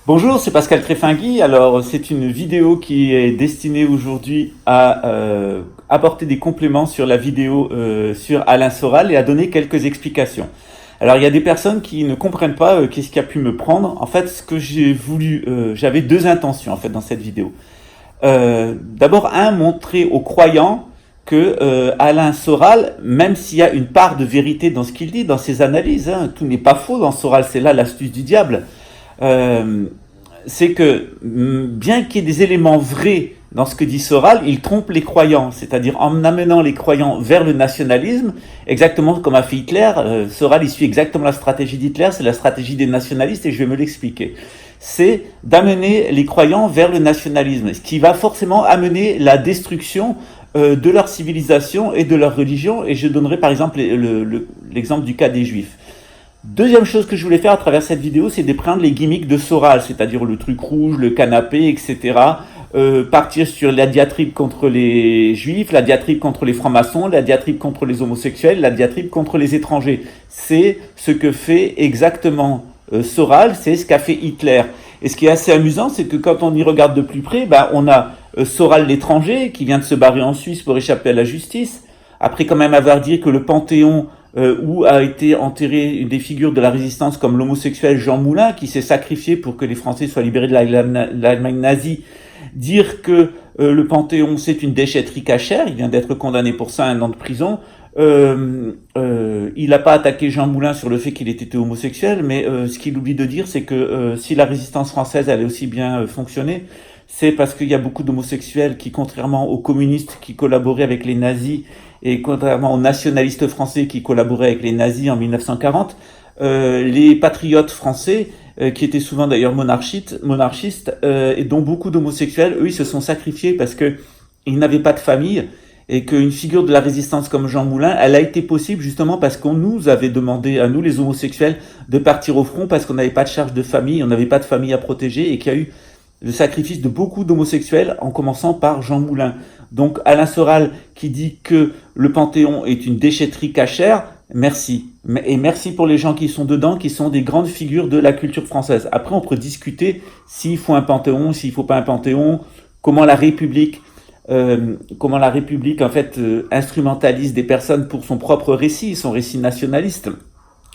Bonjour, c'est Pascal Tréfingui. Alors, c'est une vidéo qui est destinée aujourd'hui à apporter des compléments sur la vidéo sur Alain Soral et à donner quelques explications. Alors, il y a des personnes qui ne comprennent pas qu'est-ce qui a pu me prendre. En fait, ce que j'ai voulu, j'avais deux intentions en fait dans cette vidéo. D'abord, montrer aux croyants que Alain Soral, même s'il y a une part de vérité dans ce qu'il dit, dans ses analyses, tout n'est pas faux dans Soral, c'est là l'astuce du diable. C'est que bien qu'il y ait des éléments vrais dans ce que dit Soral, il trompe les croyants, c'est-à-dire en amenant les croyants vers le nationalisme, exactement comme a fait Hitler. Soral, il suit exactement la stratégie d'Hitler, c'est la stratégie des nationalistes, et je vais me l'expliquer. C'est d'amener les croyants vers le nationalisme, ce qui va forcément amener la destruction de leur civilisation et de leur religion, et je donnerai par exemple l'exemple du cas des Juifs. Deuxième chose que je voulais faire à travers cette vidéo, c'est de prendre les gimmicks de Soral, c'est-à-dire le truc rouge, le canapé, etc. Partir sur la diatribe contre les juifs, la diatribe contre les francs-maçons, la diatribe contre les homosexuels, la diatribe contre les étrangers. C'est ce que fait exactement Soral, c'est ce qu'a fait Hitler. Et ce qui est assez amusant, c'est que quand on y regarde de plus près, on a Soral l'étranger, qui vient de se barrer en Suisse pour échapper à la justice, après quand même avoir dit que le Panthéon où a été enterré des figures de la résistance comme l'homosexuel Jean Moulin, qui s'est sacrifié pour que les Français soient libérés de l'Allemagne nazie, dire que le Panthéon c'est une déchetterie cachère, il vient d'être condamné pour ça à 1 an de prison. Il n'a pas attaqué Jean Moulin sur le fait qu'il était homosexuel, mais ce qu'il oublie de dire, c'est que si la résistance française allait aussi bien fonctionner, c'est parce qu'il y a beaucoup d'homosexuels qui, contrairement aux communistes qui collaboraient avec les nazis, et contrairement aux nationalistes français qui collaboraient avec les nazis en 1940, les patriotes français, qui étaient souvent d'ailleurs monarchistes, et dont beaucoup d'homosexuels, eux, ils se sont sacrifiés parce qu'ils n'avaient pas de famille, et qu'une figure de la résistance comme Jean Moulin, elle a été possible justement parce qu'on nous avait demandé, à nous les homosexuels, de partir au front parce qu'on n'avait pas de charge de famille, on n'avait pas de famille à protéger, et qu'il y a eu le sacrifice de beaucoup d'homosexuels, en commençant par Jean Moulin. Donc Alain Soral qui dit que le Panthéon est une déchetterie cachère, merci. Et merci pour les gens qui sont dedans, qui sont des grandes figures de la culture française. Après, on peut discuter s'il faut un Panthéon, s'il ne faut pas un Panthéon, comment la République en fait instrumentalise des personnes pour son propre récit, son récit nationaliste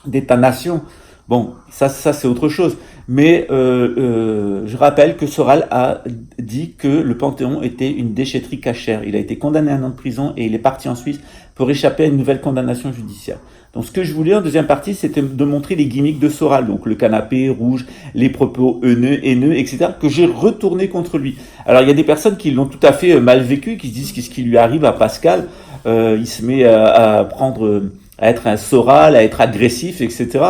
d'État-nation. Bon, ça c'est autre chose. Mais je rappelle que Soral a dit que le Panthéon était une déchetterie cachère. Il a été condamné à 1 an de prison et il est parti en Suisse pour échapper à une nouvelle condamnation judiciaire. Donc ce que je voulais en deuxième partie, c'était de montrer les gimmicks de Soral. Donc le canapé rouge, les propos haineux, etc. que j'ai retourné contre lui. Alors il y a des personnes qui l'ont tout à fait mal vécu, qui se disent qu'est-ce qui lui arrive à Pascal. Il se met à être un Soral, à être agressif, etc.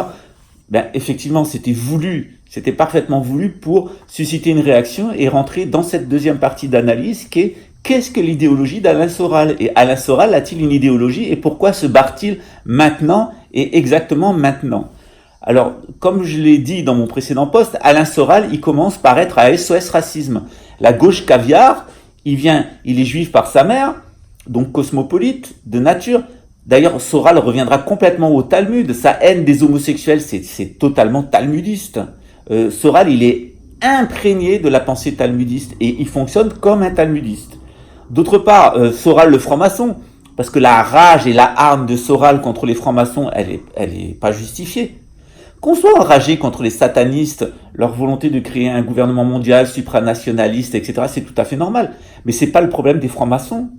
Effectivement, c'était voulu, c'était parfaitement voulu pour susciter une réaction et rentrer dans cette deuxième partie d'analyse qui est qu'est-ce que l'idéologie d'Alain Soral? Et Alain Soral a-t-il une idéologie et pourquoi se barre-t-il maintenant et exactement maintenant? Alors, comme je l'ai dit dans mon précédent post, Alain Soral, il commence par être à SOS Racisme. La gauche caviar, il est juif par sa mère, donc cosmopolite, de nature. D'ailleurs, Soral reviendra complètement au Talmud. Sa haine des homosexuels, c'est totalement talmudiste. Soral, il est imprégné de la pensée talmudiste et il fonctionne comme un talmudiste. D'autre part, Soral le franc-maçon, parce que la rage et la hargne de Soral contre les francs-maçons, elle est pas justifiée. Qu'on soit enragé contre les satanistes, leur volonté de créer un gouvernement mondial supranationaliste, etc., c'est tout à fait normal. Mais c'est pas le problème des francs-maçons.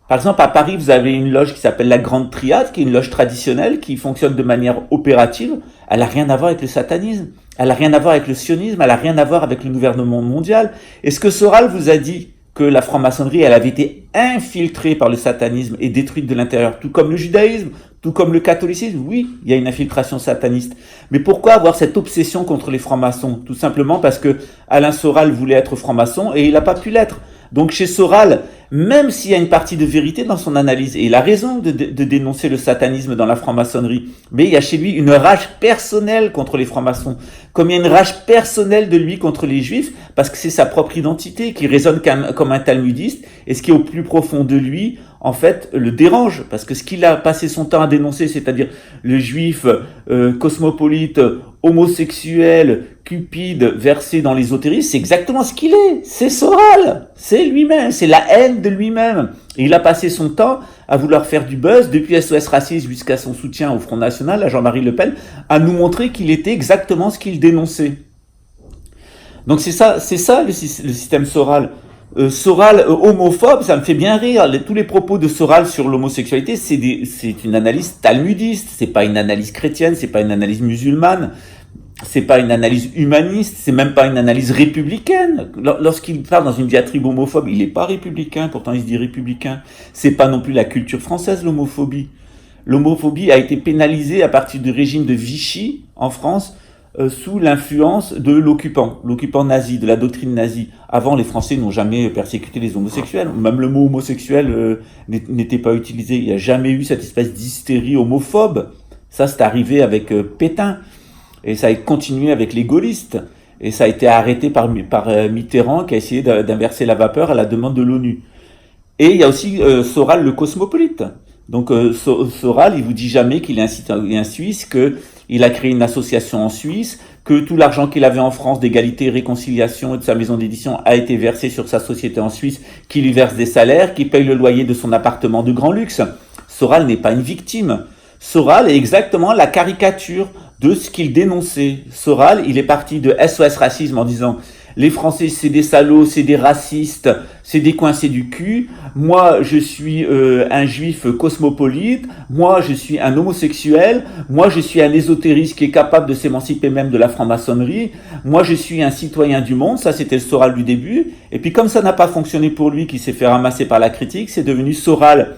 Par exemple, à Paris, vous avez une loge qui s'appelle la Grande Triade, qui est une loge traditionnelle, qui fonctionne de manière opérative. Elle n'a rien à voir avec le satanisme, elle n'a rien à voir avec le sionisme, elle n'a rien à voir avec le gouvernement mondial. Est-ce que Soral vous a dit que la franc-maçonnerie, elle avait été infiltrée par le satanisme et détruite de l'intérieur, tout comme le judaïsme, tout comme le catholicisme? Oui, il y a une infiltration sataniste. Mais pourquoi avoir cette obsession contre les francs-maçons? Tout simplement parce que Alain Soral voulait être franc-maçon et il n'a pas pu l'être. Donc chez Soral, même s'il y a une partie de vérité dans son analyse, et il a raison de dénoncer le satanisme dans la franc-maçonnerie, mais il y a chez lui une rage personnelle contre les francs-maçons, comme il y a une rage personnelle de lui contre les juifs, parce que c'est sa propre identité qui résonne comme un talmudiste, et ce qui est au plus profond de lui, en fait, le dérange, parce que ce qu'il a passé son temps à dénoncer, c'est-à-dire le juif cosmopolite, homosexuel, cupide, versé dans l'ésotérisme, c'est exactement ce qu'il est. C'est Soral, c'est lui-même, c'est la haine de lui-même. Et il a passé son temps à vouloir faire du buzz, depuis SOS Racisme jusqu'à son soutien au Front National, à Jean-Marie Le Pen, à nous montrer qu'il était exactement ce qu'il dénonçait. Donc c'est ça le système Soral. Soral homophobe, ça me fait bien rire. Tous les propos de Soral sur l'homosexualité, c'est une analyse talmudiste, c'est pas une analyse chrétienne, c'est pas une analyse musulmane, c'est pas une analyse humaniste, c'est même pas une analyse républicaine. Lorsqu'il parle dans une diatribe homophobe, il est pas républicain, pourtant il se dit républicain. C'est pas non plus la culture française, l'homophobie. L'homophobie a été pénalisée à partir du régime de Vichy en France, sous l'influence de l'occupant nazi, de la doctrine nazie. Avant, les Français n'ont jamais persécuté les homosexuels. Même le mot homosexuel n'était pas utilisé. Il n'y a jamais eu cette espèce d'hystérie homophobe. Ça, c'est arrivé avec Pétain. Et ça a continué avec les gaullistes. Et ça a été arrêté par Mitterrand, qui a essayé d'inverser la vapeur à la demande de l'ONU. Et il y a aussi Soral, le cosmopolite. Donc Soral, il vous dit jamais qu'il est un citoyen suisse, qu'il a créé une association en Suisse, que tout l'argent qu'il avait en France d'égalité et réconciliation et de sa maison d'édition a été versé sur sa société en Suisse, qui lui verse des salaires, qui paye le loyer de son appartement de grand luxe. Soral n'est pas une victime. Soral est exactement la caricature de ce qu'il dénonçait. Soral, il est parti de SOS Racisme en disant « Les Français, c'est des salauds, c'est des racistes, c'est des coincés du cul. Moi, je suis un juif cosmopolite. Moi, je suis un homosexuel. Moi, je suis un ésotériste qui est capable de s'émanciper même de la franc-maçonnerie. Moi, je suis un citoyen du monde. » Ça, c'était le Soral du début. Et puis, comme ça n'a pas fonctionné pour lui, qui s'est fait ramasser par la critique, c'est devenu Soral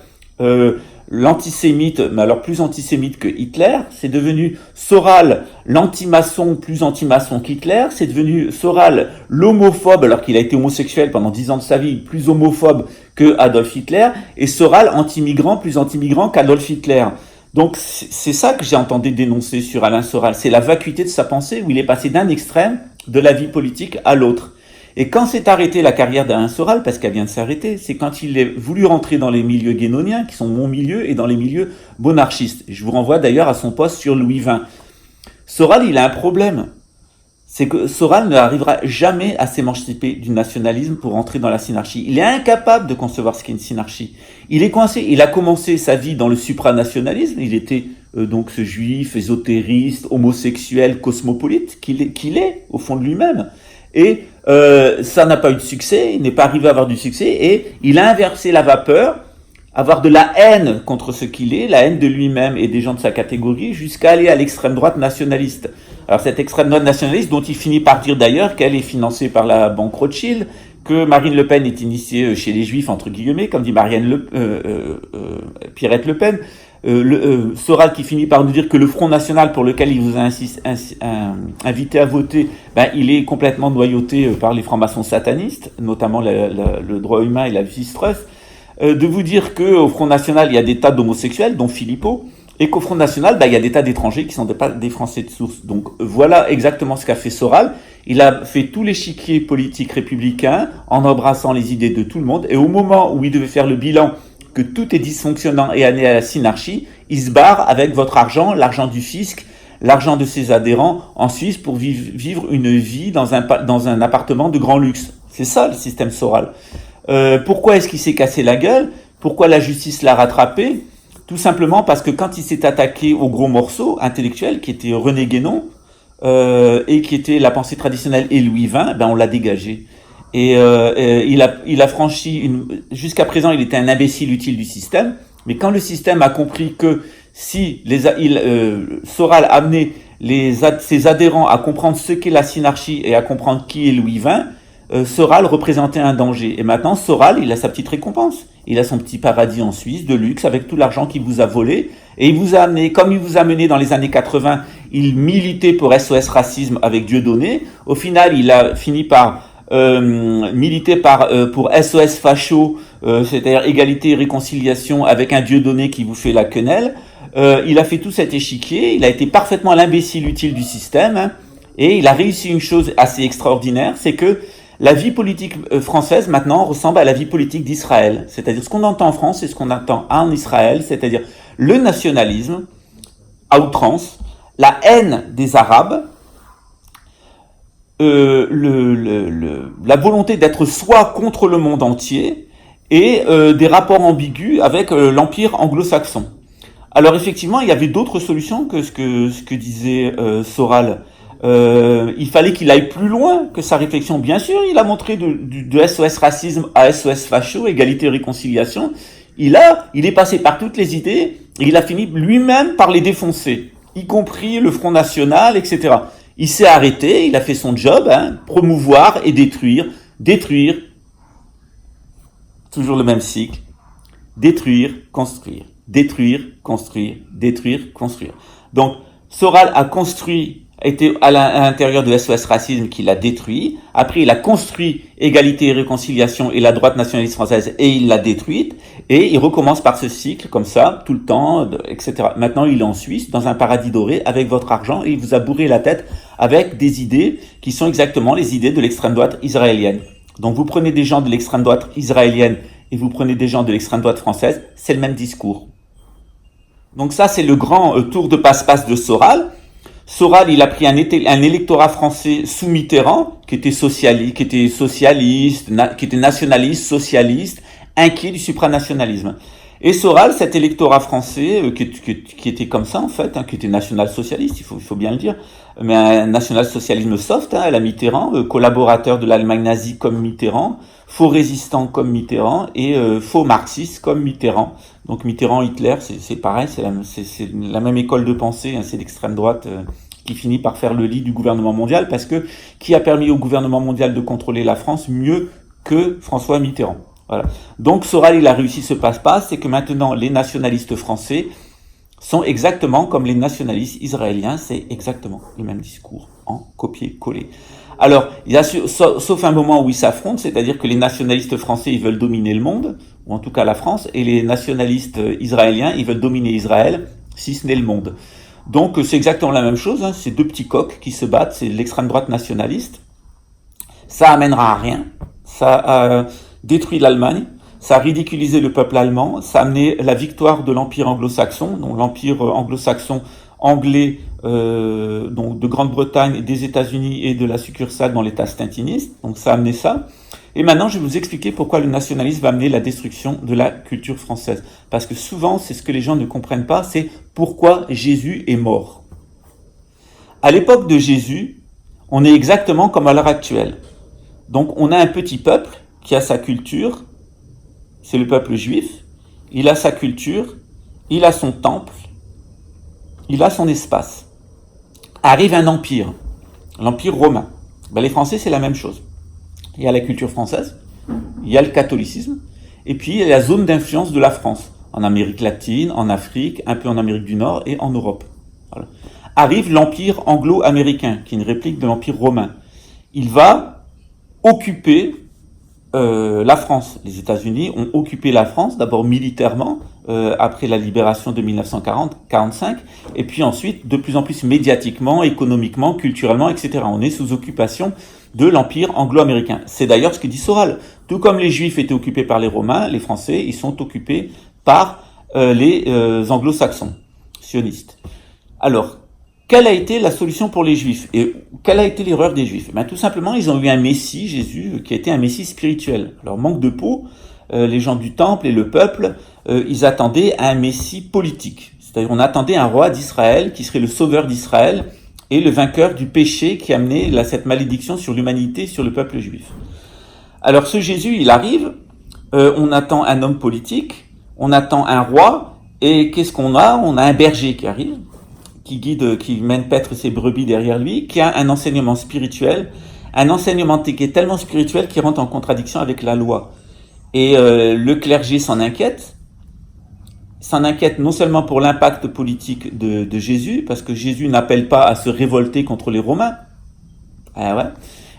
l'antisémite, mais alors plus antisémite que Hitler. C'est devenu Soral l'antimaçon, plus antimaçon qu'Hitler. C'est devenu Soral l'homophobe, alors qu'il a été homosexuel pendant 10 ans de sa vie, plus homophobe que Adolf Hitler. Et Soral anti-migrant, plus anti-migrant qu'Adolf Hitler. Donc c'est ça que j'ai entendu dénoncer sur Alain Soral. C'est la vacuité de sa pensée, où il est passé d'un extrême de la vie politique à l'autre. Et quand s'est arrêtée la carrière d'Alain Soral, parce qu'elle vient de s'arrêter, c'est quand il a voulu rentrer dans les milieux guénoniens, qui sont mon milieu, et dans les milieux monarchistes. Je vous renvoie d'ailleurs à son poste sur Louis XX. Soral, il a un problème. C'est que Soral n'arrivera jamais à s'émanciper du nationalisme pour rentrer dans la synarchie. Il est incapable de concevoir ce qu'est une synarchie. Il est coincé. Il a commencé sa vie dans le supranationalisme. Il était donc ce juif, ésotériste, homosexuel, cosmopolite, qu'il est au fond de lui-même. Et ça n'a pas eu de succès, il n'est pas arrivé à avoir du succès, et il a inversé la vapeur, avoir de la haine contre ce qu'il est, la haine de lui-même et des gens de sa catégorie, jusqu'à aller à l'extrême droite nationaliste. Alors cette extrême droite nationaliste, dont il finit par dire d'ailleurs qu'elle est financée par la banque Rothschild, que Marine Le Pen est initiée chez les Juifs, entre guillemets, comme dit Pierrette Le Pen, Soral qui finit par nous dire que le Front National pour lequel il vous a invité à voter, il est complètement noyauté par les francs-maçons satanistes, notamment le droit humain et la justice trust, de vous dire qu'au Front National il y a des tas d'homosexuels, dont Philippot, et qu'au Front National il y a des tas d'étrangers qui sont pas des Français de source. Donc voilà exactement ce qu'a fait Soral. Il a fait tout l'échiquier politique républicain en embrassant les idées de tout le monde, et au moment où il devait faire le bilan que tout est dysfonctionnant et amené à la synarchie, il se barre avec votre argent, l'argent du fisc, l'argent de ses adhérents en Suisse pour vivre une vie dans un appartement de grand luxe. C'est ça le système Soral. Pourquoi est-ce qu'il s'est cassé la gueule? Pourquoi la justice l'a rattrapé? Tout simplement parce que quand il s'est attaqué au gros morceau intellectuel qui était René Guénon et qui était la pensée traditionnelle et Louis XX, on l'a dégagé. Et il a franchi jusqu'à présent, il était un imbécile utile du système. Mais quand le système a compris que si Soral amenait ses adhérents à comprendre ce qu'est la synarchie et à comprendre qui est Louis XX, Soral représentait un danger. Et maintenant, Soral, il a sa petite récompense. Il a son petit paradis en Suisse, de luxe, avec tout l'argent qu'il vous a volé. Et il vous a amené, comme il vous a mené dans les années 80, il militait pour SOS Racisme avec Dieudonné. Au final, il a fini par milité pour SOS Facho, c'est-à-dire égalité et réconciliation avec un Dieudonné qui vous fait la quenelle. Il a fait tout cet échiquier, il a été parfaitement l'imbécile utile du système, et il a réussi une chose assez extraordinaire, c'est que la vie politique française maintenant ressemble à la vie politique d'Israël. C'est-à-dire ce qu'on entend en France et ce qu'on entend en Israël, c'est-à-dire le nationalisme à outrance, la haine des Arabes, la volonté d'être soi contre le monde entier et des rapports ambigus avec l'empire anglo-saxon. Alors effectivement, il y avait d'autres solutions que ce que disait Soral. Il fallait qu'il aille plus loin que sa réflexion. Bien sûr, il a montré de SOS racisme à SOS facho, égalité et réconciliation. Il est passé par toutes les idées et il a fini lui-même par les défoncer, y compris le Front National, etc. Il s'est arrêté, il a fait son job, hein, promouvoir et détruire, toujours le même cycle, détruire, construire, détruire, construire, détruire, construire. Donc, Soral a construit, était à l'intérieur de SOS Racisme qu'il a détruit. Après, il a construit Égalité et Réconciliation et la droite nationaliste française et il l'a détruite. Et il recommence par ce cycle, comme ça, tout le temps, etc. Maintenant, il est en Suisse, dans un paradis doré, avec votre argent et il vous a bourré la tête avec des idées qui sont exactement les idées de l'extrême droite israélienne. Donc, vous prenez des gens de l'extrême droite israélienne et vous prenez des gens de l'extrême droite française, c'est le même discours. Donc ça, c'est le grand tour de passe-passe de Soral. Soral, il a pris un électorat français sous Mitterrand, qui était socialiste, qui était nationaliste, socialiste, inquiet du supranationalisme. Et Soral, cet électorat français, qui était comme ça en fait, hein, qui était national-socialiste, il faut bien le dire, mais un national-socialisme soft, hein, à la Mitterrand, collaborateur de l'Allemagne nazie comme Mitterrand, faux résistant comme Mitterrand et faux marxiste comme Mitterrand. Donc Mitterrand, Hitler, c'est pareil, c'est la même école de pensée, hein, c'est l'extrême droite qui finit par faire le lit du gouvernement mondial, parce que qui a permis au gouvernement mondial de contrôler la France mieux que François Mitterrand. Voilà. Donc Soral, il a réussi ce passe-passe, c'est que maintenant les nationalistes français sont exactement comme les nationalistes israéliens, c'est exactement le même discours en copier-coller. Alors, il y a sauf un moment où ils s'affrontent, c'est-à-dire que les nationalistes français, ils veulent dominer le monde, ou en tout cas la France, et les nationalistes israéliens, ils veulent dominer Israël, si ce n'est le monde. Donc c'est exactement la même chose, hein, c'est deux petits coqs qui se battent, c'est l'extrême droite nationaliste. Ça amènera à rien, ça a détruit l'Allemagne, ça a ridiculisé le peuple allemand, ça a amené la victoire de l'Empire anglo-saxon, donc l'Empire anglo-saxon anglais donc de Grande-Bretagne, des États-Unis et de la succursale dans l'État stintiniste, donc ça a amené ça. Et maintenant, je vais vous expliquer pourquoi le nationalisme va amener la destruction de la culture française. Parce que souvent, c'est ce que les gens ne comprennent pas, c'est pourquoi Jésus est mort. À l'époque de Jésus, on est exactement comme à l'heure actuelle. Donc, on a un petit peuple qui a sa culture, c'est le peuple juif, il a sa culture, il a son temple, il a son espace. Arrive un empire, l'empire romain. Ben, les Français, c'est la même chose. Il y a la culture française, il y a le catholicisme, et puis il y a la zone d'influence de la France, en Amérique latine, en Afrique, un peu en Amérique du Nord et en Europe. Voilà. Arrive l'empire anglo-américain, qui est une réplique de l'empire romain. Il va occuper la France. Les États-Unis ont occupé la France, d'abord militairement, après la libération de 1940-45, et puis ensuite de plus en plus médiatiquement, économiquement, culturellement, etc. On est sous occupation de l'empire anglo-américain. C'est d'ailleurs ce que dit Soral. Tout comme les Juifs étaient occupés par les Romains, les Français, ils sont occupés par les anglo-saxons, sionistes. Alors, quelle a été la solution pour les Juifs? Et quelle a été l'erreur des Juifs? Ben, tout simplement, ils ont eu un Messie, Jésus, qui a été un Messie spirituel. Alors, manque de peau, les gens du temple et le peuple, ils attendaient un Messie politique. C'est-à-dire, on attendait un roi d'Israël qui serait le sauveur d'Israël et le vainqueur du péché qui amenait cette malédiction sur l'humanité, sur le peuple juif. Alors, ce Jésus, il arrive, on attend un homme politique, on attend un roi, et qu'est-ce qu'on a? On a un berger qui arrive, qui guide, qui mène paître ses brebis derrière lui, qui a un enseignement spirituel, un enseignement qui est tellement spirituel qu'il rentre en contradiction avec la loi. Et le clergé s'en inquiète non seulement pour l'impact politique de Jésus, parce que Jésus n'appelle pas à se révolter contre les Romains. Ah ouais.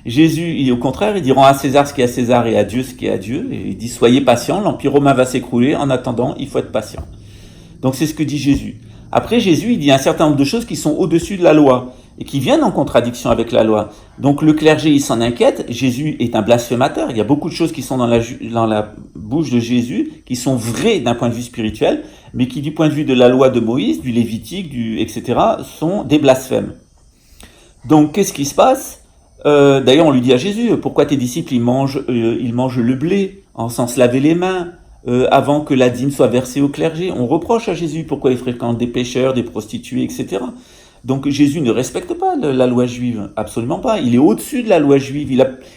Jésus, au contraire, il dit « Rends à César ce qui est à César et à Dieu ce qui est à Dieu ». Et il dit « Soyez patients, l'Empire romain va s'écrouler, en attendant, il faut être patient ». Donc c'est ce que dit Jésus. Après, Jésus, il dit un certain nombre de choses qui sont au-dessus de la loi et qui viennent en contradiction avec la loi. Donc le clergé, il s'en inquiète. Jésus est un blasphémateur. Il y a beaucoup de choses qui sont dans la bouche de Jésus qui sont vraies d'un point de vue spirituel, mais qui, du point de vue de la loi de Moïse, du Lévitique, etc., sont des blasphèmes. Donc qu'est-ce qui se passe? D'ailleurs, on lui dit à Jésus, pourquoi tes disciples ils mangent le blé sans se laver les mains avant que la dîme soit versée au clergé. On reproche à Jésus pourquoi il fréquente des pêcheurs, des prostituées, etc. Donc Jésus ne respecte pas la loi juive, absolument pas. Il est au-dessus de la loi juive.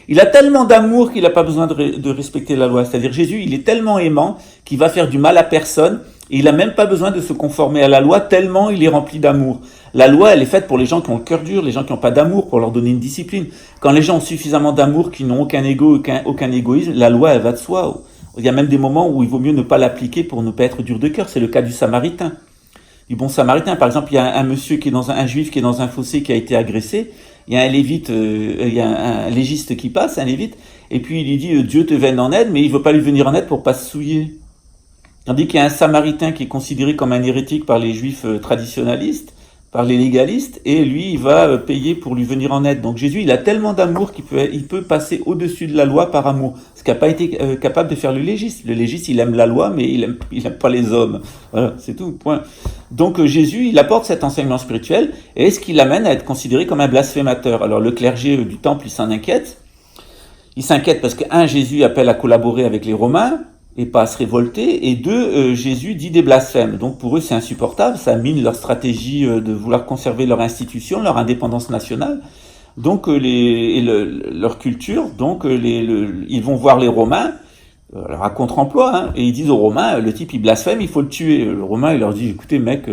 Il a tellement d'amour qu'il n'a pas besoin de respecter la loi. C'est-à-dire Jésus, il est tellement aimant qu'il va faire du mal à personne. Et il n'a même pas besoin de se conformer à la loi tellement il est rempli d'amour. La loi, elle est faite pour les gens qui ont le cœur dur, les gens qui n'ont pas d'amour, pour leur donner une discipline. Quand les gens ont suffisamment d'amour, qui n'ont aucun égoïsme, la loi, elle va de soi. Il y a même des moments où il vaut mieux ne pas l'appliquer pour ne pas être dur de cœur. C'est le cas du Samaritain. Du bon Samaritain, par exemple, il y a un monsieur un juif qui est dans un fossé qui a été agressé. Il y a un lévite, il y a un légiste qui passe, un lévite, et puis il lui dit Dieu te vienne en aide, mais il veut pas lui venir en aide pour pas se souiller. Tandis qu'il y a un Samaritain qui est considéré comme un hérétique par les juifs traditionnalistes, par les légalistes, et lui, il va payer pour lui venir en aide. Donc Jésus, il a tellement d'amour qu'il peut passer au-dessus de la loi par amour. Ce qui n'a pas été capable de faire le légiste. Le légiste, il aime la loi, mais il aime pas les hommes. Voilà, c'est tout, point. Donc Jésus, il apporte cet enseignement spirituel, et ce qui l'amène à être considéré comme un blasphémateur. Alors le clergé du temple, il s'en inquiète. Il s'inquiète parce que, Jésus appelle à collaborer avec les Romains, et pas à se révolter, et deux, Jésus dit des blasphèmes. Donc pour eux, c'est insupportable, ça mine leur stratégie de vouloir conserver leur institution, leur indépendance nationale, donc leur culture. Donc ils vont voir les Romains, alors à contre-emploi, et ils disent aux Romains, le type il blasphème, il faut le tuer. Le Romain, il leur dit, écoutez mec,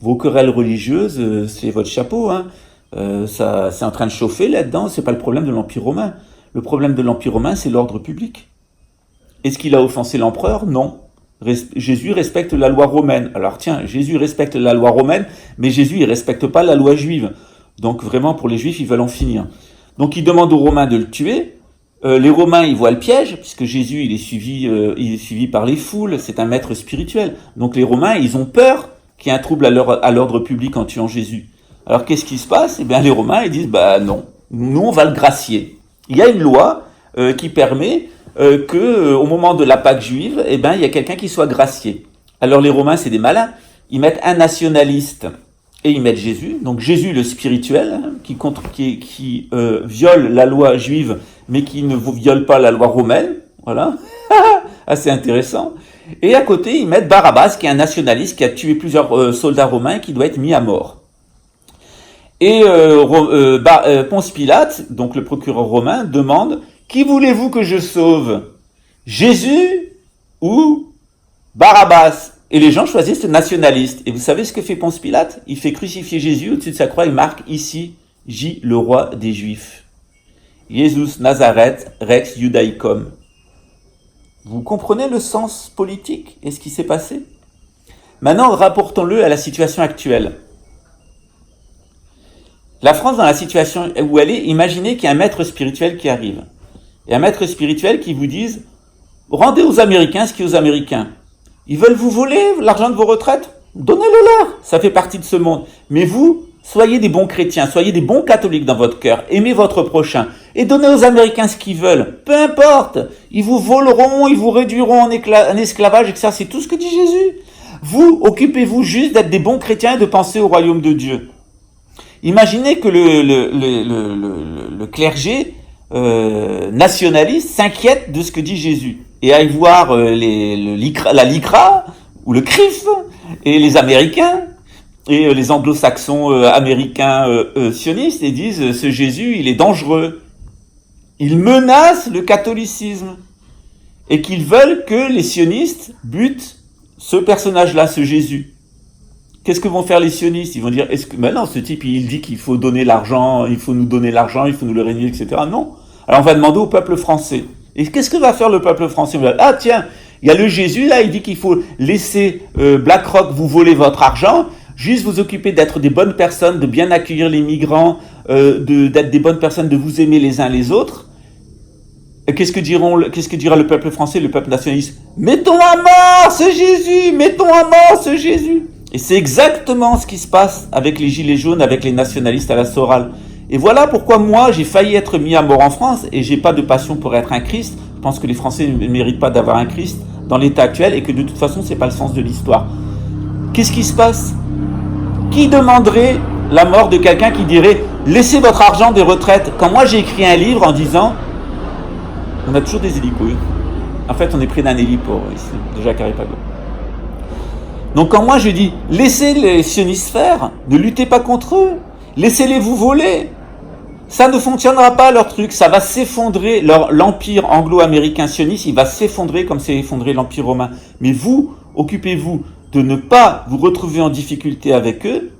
vos querelles religieuses, c'est votre chapeau, ça, c'est en train de chauffer là-dedans, c'est pas le problème de l'Empire romain. Le problème de l'Empire romain, c'est l'ordre public. Est-ce qu'il a offensé l'empereur? Non. Jésus respecte la loi romaine. Alors tiens, Jésus respecte la loi romaine, mais Jésus il respecte pas la loi juive. Donc vraiment pour les Juifs, ils veulent en finir. Donc ils demandent aux Romains de le tuer. Les Romains, ils voient le piège, puisque Jésus il est suivi par les foules, c'est un maître spirituel. Donc les Romains, ils ont peur qu'il y ait un trouble à l'ordre public en tuant Jésus. Alors qu'est-ce qui se passe? Eh bien les Romains, ils disent, non, nous on va le gracier. Il y a une loi qui permet au moment de la Pâque juive, il y a quelqu'un qui soit gracié. Alors les Romains, c'est des malins. Ils mettent un nationaliste et ils mettent Jésus. Donc Jésus le spirituel, qui viole la loi juive, mais qui ne viole pas la loi romaine. Voilà, assez intéressant. Et à côté, ils mettent Barabbas, qui est un nationaliste, qui a tué plusieurs soldats romains, qui doit être mis à mort. Et Ponce Pilate, donc le procureur romain, demande: qui voulez-vous que je sauve? Jésus ou Barabbas? Et les gens choisissent le nationaliste. Et vous savez ce que fait Ponce Pilate? Il fait crucifier Jésus au-dessus de sa croix, il marque ici, J, le roi des Juifs. Jesus Nazareth Rex Judaicum. Vous comprenez le sens politique et ce qui s'est passé? Maintenant, rapportons-le à la situation actuelle. La France, dans la situation où elle est, imaginez qu'il y a un maître spirituel qui arrive. Et un maître spirituel qui vous dise: rendez aux Américains ce qui est aux Américains. Ils veulent vous voler l'argent de vos retraites? Donnez-le leur, ça fait partie de ce monde. Mais vous, soyez des bons chrétiens, soyez des bons catholiques dans votre cœur, aimez votre prochain, et donnez aux Américains ce qu'ils veulent. Peu importe, ils vous voleront, ils vous réduiront en esclavage, etc. C'est tout ce que dit Jésus. Vous, occupez-vous juste d'être des bons chrétiens et de penser au royaume de Dieu. Imaginez que le clergé nationaliste s'inquiète de ce que dit Jésus et aille voir la LICRA ou le CRIF et les Américains et les anglo-saxons américains sionistes et disent: ce Jésus, il est dangereux, il menace le catholicisme, et qu'ils veulent que les sionistes butent ce personnage-là, ce Jésus. Qu'est-ce que vont faire les sionistes? Ils vont dire: maintenant ce type il dit qu'il faut donner l'argent, il faut nous donner l'argent, il faut nous le régner, etc. Non. Alors on va demander au peuple français. Et qu'est-ce que va faire le peuple français? On va dire: ah tiens, il y a le Jésus là, il dit qu'il faut laisser BlackRock vous voler votre argent, juste vous occuper d'être des bonnes personnes, de bien accueillir les migrants, d'être des bonnes personnes, de vous aimer les uns les autres. Et qu'est-ce que dira le peuple français, le peuple nationaliste? Mettons à mort ce Jésus, mettons à mort ce Jésus. Et c'est exactement ce qui se passe avec les gilets jaunes, avec les nationalistes à la Soral. Et voilà pourquoi moi, j'ai failli être mis à mort en France, et j'ai pas de passion pour être un Christ. Je pense que les Français ne méritent pas d'avoir un Christ dans l'état actuel, et que de toute façon, c'est pas le sens de l'histoire. Qu'est-ce qui se passe? Qui demanderait la mort de quelqu'un qui dirait: Laissez votre argent des retraites. Quand moi j'ai écrit un livre en disant, on a toujours des hélicos. En fait, on est près d'un héliport ici, de Jacques Aripago. Donc quand moi je dis, laissez les sionistes faire, ne luttez pas contre eux, laissez-les vous voler. Ça ne fonctionnera pas leur truc, ça va s'effondrer, l'empire anglo-américain sioniste, il va s'effondrer comme s'est effondré l'empire romain. Mais vous, occupez-vous de ne pas vous retrouver en difficulté avec eux,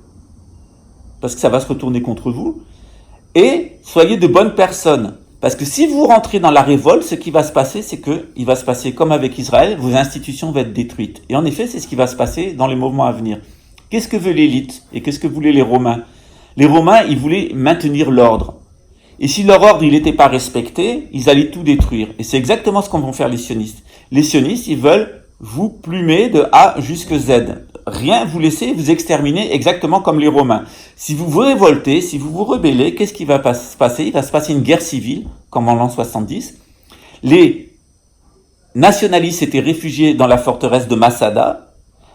parce que ça va se retourner contre vous, et soyez de bonnes personnes. Parce que si vous rentrez dans la révolte, ce qui va se passer, c'est qu'il va se passer comme avec Israël, vos institutions vont être détruites. Et en effet, c'est ce qui va se passer dans les moments à venir. Qu'est-ce que veut l'élite? Et qu'est-ce que voulaient les Romains? Les Romains, ils voulaient maintenir l'ordre. Et si leur ordre, il n'était pas respecté, ils allaient tout détruire. Et c'est exactement ce qu'on va faire les sionistes. Les sionistes, ils veulent vous plumer de A jusqu'à Z. Rien vous laisser, vous exterminer exactement comme les Romains. Si vous vous révoltez, si vous vous rebellez, qu'est-ce qui va se passer? Il va se passer une guerre civile, comme en l'an 70. Les nationalistes étaient réfugiés dans la forteresse de Masada.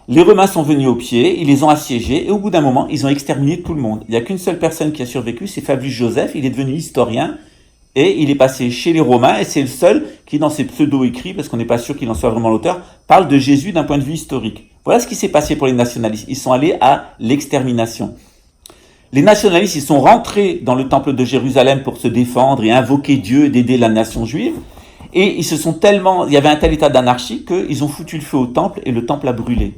Les Romains sont venus au pied, ils les ont assiégés, et au bout d'un moment, ils ont exterminé tout le monde. Il n'y a qu'une seule personne qui a survécu, c'est Fabius Joseph, il est devenu historien, et il est passé chez les Romains, et c'est le seul qui, dans ses pseudo-écrits, parce qu'on n'est pas sûr qu'il en soit vraiment l'auteur, parle de Jésus d'un point de vue historique. Voilà ce qui s'est passé pour les nationalistes. Ils sont allés à l'extermination. Les nationalistes, ils sont rentrés dans le temple de Jérusalem pour se défendre et invoquer Dieu et d'aider la nation juive, et il y avait un tel état d'anarchie qu'ils ont foutu le feu au temple, et le temple a brûlé.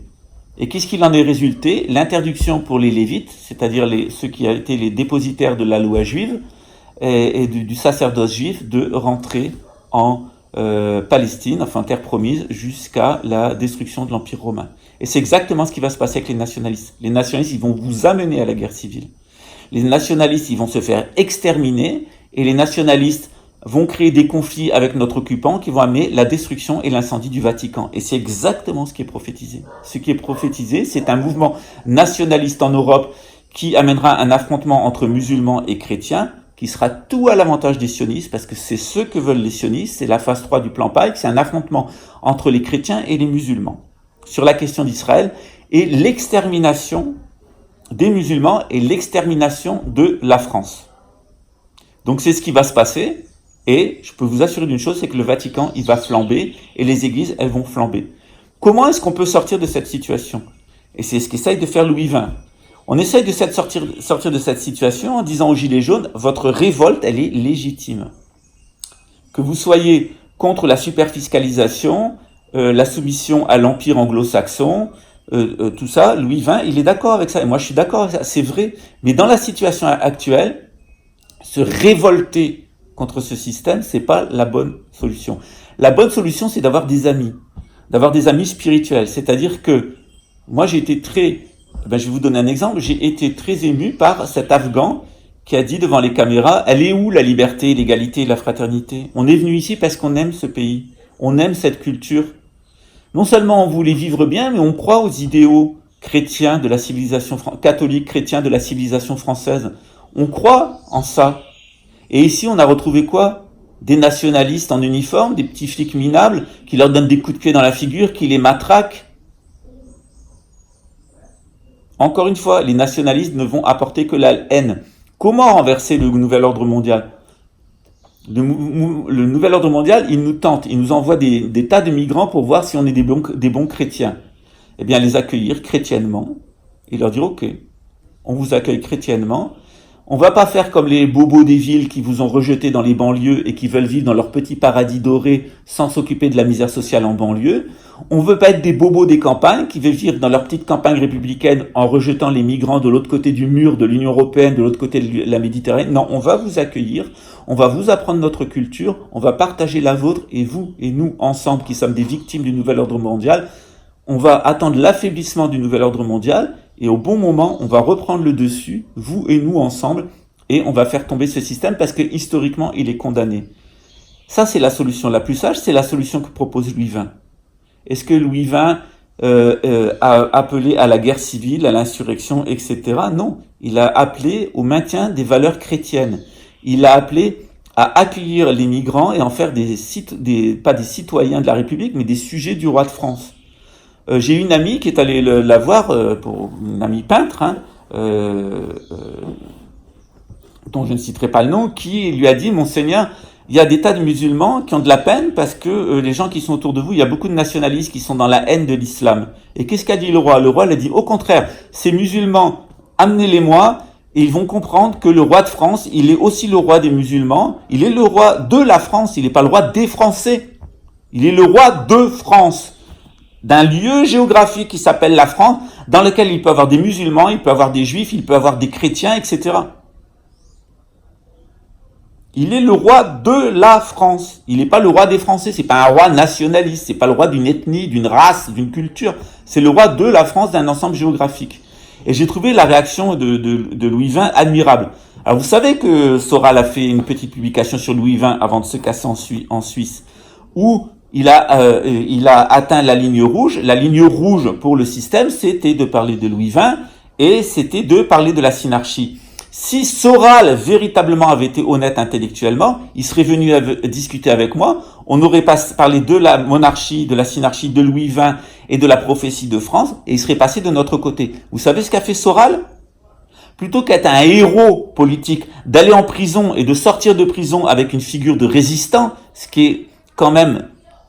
Et qu'est-ce qu'il en est résulté? L'interdiction pour les Lévites, c'est-à-dire ceux qui ont été les dépositaires de la loi juive et du sacerdoce juif, de rentrer en Palestine, enfin terre promise, jusqu'à la destruction de l'Empire romain. Et c'est exactement ce qui va se passer avec les nationalistes. Les nationalistes, ils vont vous amener à la guerre civile. Les nationalistes, ils vont se faire exterminer, et les nationalistes vont créer des conflits avec notre occupant qui vont amener la destruction et l'incendie du Vatican. Et c'est exactement ce qui est prophétisé. Ce qui est prophétisé, c'est un mouvement nationaliste en Europe qui amènera un affrontement entre musulmans et chrétiens, qui sera tout à l'avantage des sionistes, parce que c'est ce que veulent les sionistes, c'est la phase 3 du plan Pike, c'est un affrontement entre les chrétiens et les musulmans sur la question d'Israël, et l'extermination des musulmans et l'extermination de la France. Donc c'est ce qui va se passer. Et je peux vous assurer d'une chose, c'est que le Vatican, il va flamber, et les églises, elles vont flamber. Comment est-ce qu'on peut sortir de cette situation? Et c'est ce qu'essaye de faire Louis XX. On essaye de sortir de cette situation en disant aux Gilets jaunes, votre révolte, elle est légitime. Que vous soyez contre la superfiscalisation, la soumission à l'empire anglo-saxon, tout ça, Louis XX, il est d'accord avec ça. Et moi, je suis d'accord avec ça, c'est vrai. Mais dans la situation actuelle, se révolter contre ce système, c'est pas la bonne solution. La bonne solution, c'est d'avoir des amis spirituels. C'est-à-dire que moi, je vais vous donner un exemple, j'ai été très ému par cet Afghan qui a dit devant les caméras, elle est où la liberté, l'égalité, la fraternité? On est venu ici parce qu'on aime ce pays, on aime cette culture. Non seulement on voulait vivre bien, mais on croit aux idéaux chrétiens de la civilisation catholique, chrétiens de la civilisation française. On croit en ça. Et ici, on a retrouvé quoi? Des nationalistes en uniforme, des petits flics minables, qui leur donnent des coups de pied dans la figure, qui les matraquent. Encore une fois, les nationalistes ne vont apporter que la haine. Comment renverser le nouvel ordre mondial? Le nouvel ordre mondial, il nous tente, il nous envoie des tas de migrants pour voir si on est des bons chrétiens. Eh bien, les accueillir chrétiennement, et leur dire, ok, on vous accueille chrétiennement. On va pas faire comme les bobos des villes qui vous ont rejeté dans les banlieues et qui veulent vivre dans leur petit paradis doré sans s'occuper de la misère sociale en banlieue. On veut pas être des bobos des campagnes qui veulent vivre dans leur petite campagne républicaine en rejetant les migrants de l'autre côté du mur de l'Union européenne, de l'autre côté de la Méditerranée. Non, on va vous accueillir, on va vous apprendre notre culture, on va partager la vôtre, et vous et nous ensemble qui sommes des victimes du nouvel ordre mondial, on va attendre l'affaiblissement du nouvel ordre mondial, et au bon moment, on va reprendre le dessus, vous et nous ensemble, et on va faire tomber ce système parce que historiquement, il est condamné. Ça, c'est la solution la plus sage, c'est la solution que propose Louis XX. Est-ce que Louis XX a appelé à la guerre civile, à l'insurrection, etc.? Non, il a appelé au maintien des valeurs chrétiennes. Il a appelé à accueillir les migrants et en faire pas des citoyens de la République, mais des sujets du roi de France. J'ai une amie qui est allée la voir, pour une amie peintre, dont je ne citerai pas le nom, qui lui a dit: Monseigneur, il y a des tas de musulmans qui ont de la peine parce que les gens qui sont autour de vous, il y a beaucoup de nationalistes qui sont dans la haine de l'islam. Et qu'est-ce qu'a dit le roi? Le roi l'a dit: au contraire, ces musulmans, amenez-les-moi, et ils vont comprendre que le roi de France, il est aussi le roi des musulmans, il est le roi de la France, il n'est pas le roi des Français. Il est le roi de France, d'un lieu géographique qui s'appelle la France, dans lequel il peut avoir des musulmans, il peut avoir des juifs, il peut avoir des chrétiens, etc. Il est le roi de la France. Il n'est pas le roi des Français. C'est pas un roi nationaliste. C'est pas le roi d'une ethnie, d'une race, d'une culture. C'est le roi de la France, d'un ensemble géographique. Et j'ai trouvé la réaction de Louis XX admirable. Alors vous savez que Soral a fait une petite publication sur Louis XX avant de se casser en Suisse, où il a atteint la ligne rouge. La ligne rouge pour le système, c'était de parler de Louis XX et c'était de parler de la synarchie. Si Soral véritablement avait été honnête intellectuellement, il serait venu discuter avec moi, on n'aurait pas parlé de la monarchie, de la synarchie, de Louis XX et de la prophétie de France, et il serait passé de notre côté. Vous savez ce qu'a fait Soral? Plutôt qu'être un héros politique, d'aller en prison et de sortir de prison avec une figure de résistant, ce qui est quand même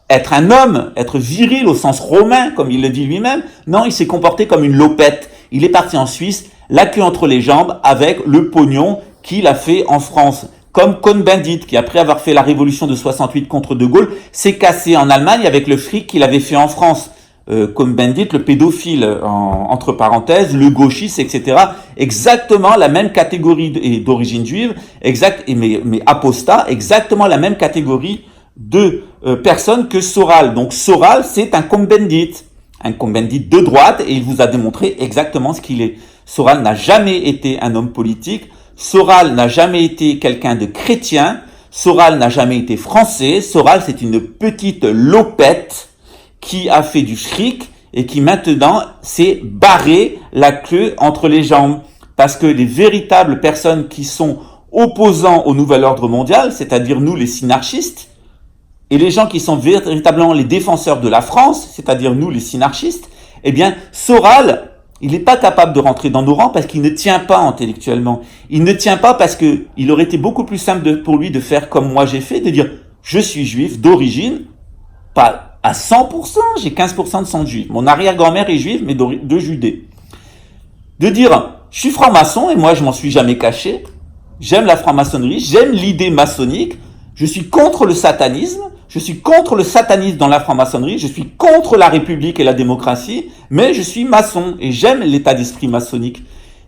être un homme, être viril au sens romain, comme il le dit lui-même, non, il s'est comporté comme une lopette. Il est parti en Suisse, la queue entre les jambes, avec le pognon qu'il a fait en France. Comme Cohn-Bendit, qui après avoir fait la révolution de 68 contre De Gaulle, s'est cassé en Allemagne avec le fric qu'il avait fait en France. Cohn-Bendit, le pédophile, entre parenthèses, le gauchiste, etc. Exactement la même catégorie d'origine juive, mais apostat, exactement la même catégorie de personnes que Soral. Donc Soral, c'est un Cohn-Bendit de droite, et il vous a démontré exactement ce qu'il est. Soral n'a jamais été un homme politique, Soral n'a jamais été quelqu'un de chrétien, Soral n'a jamais été français, Soral c'est une petite lopette qui a fait du fric et qui maintenant s'est barré la queue entre les jambes. Parce que les véritables personnes qui sont opposants au nouvel ordre mondial, c'est-à-dire nous les synarchistes, et les gens qui sont véritablement les défenseur de la France, c'est-à-dire nous les synarchistes, eh bien, Soral, il n'est pas capable de rentrer dans nos rangs parce qu'il ne tient pas intellectuellement. Il ne tient pas parce que il aurait été beaucoup plus simple pour lui de faire comme moi j'ai fait, de dire, je suis juif d'origine, pas à 100%, j'ai 15% de sang de juif. Mon arrière-grand-mère est juive, mais de Judée. De dire, je suis franc-maçon et moi je m'en suis jamais caché, j'aime la franc-maçonnerie, j'aime l'idée maçonnique, je suis contre le satanisme, je suis contre le satanisme dans la franc-maçonnerie, je suis contre la République et la démocratie, mais je suis maçon et j'aime l'état d'esprit maçonnique.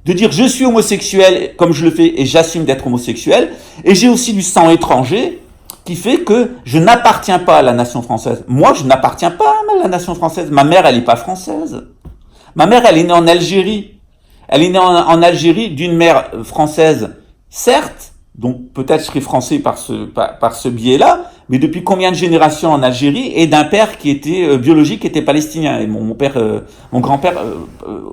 De dire je suis homosexuel comme je le fais et j'assume d'être homosexuel, et j'ai aussi du sang étranger qui fait que je n'appartiens pas à la nation française. Moi, je n'appartiens pas à la nation française. Ma mère, elle n'est pas française. Ma mère, elle est née en Algérie. Elle est née en Algérie d'une mère française, certes, donc peut-être je serai français par ce biais-là, mais depuis combien de générations en Algérie, et d'un père qui était biologique, qui était palestinien, et mon grand-père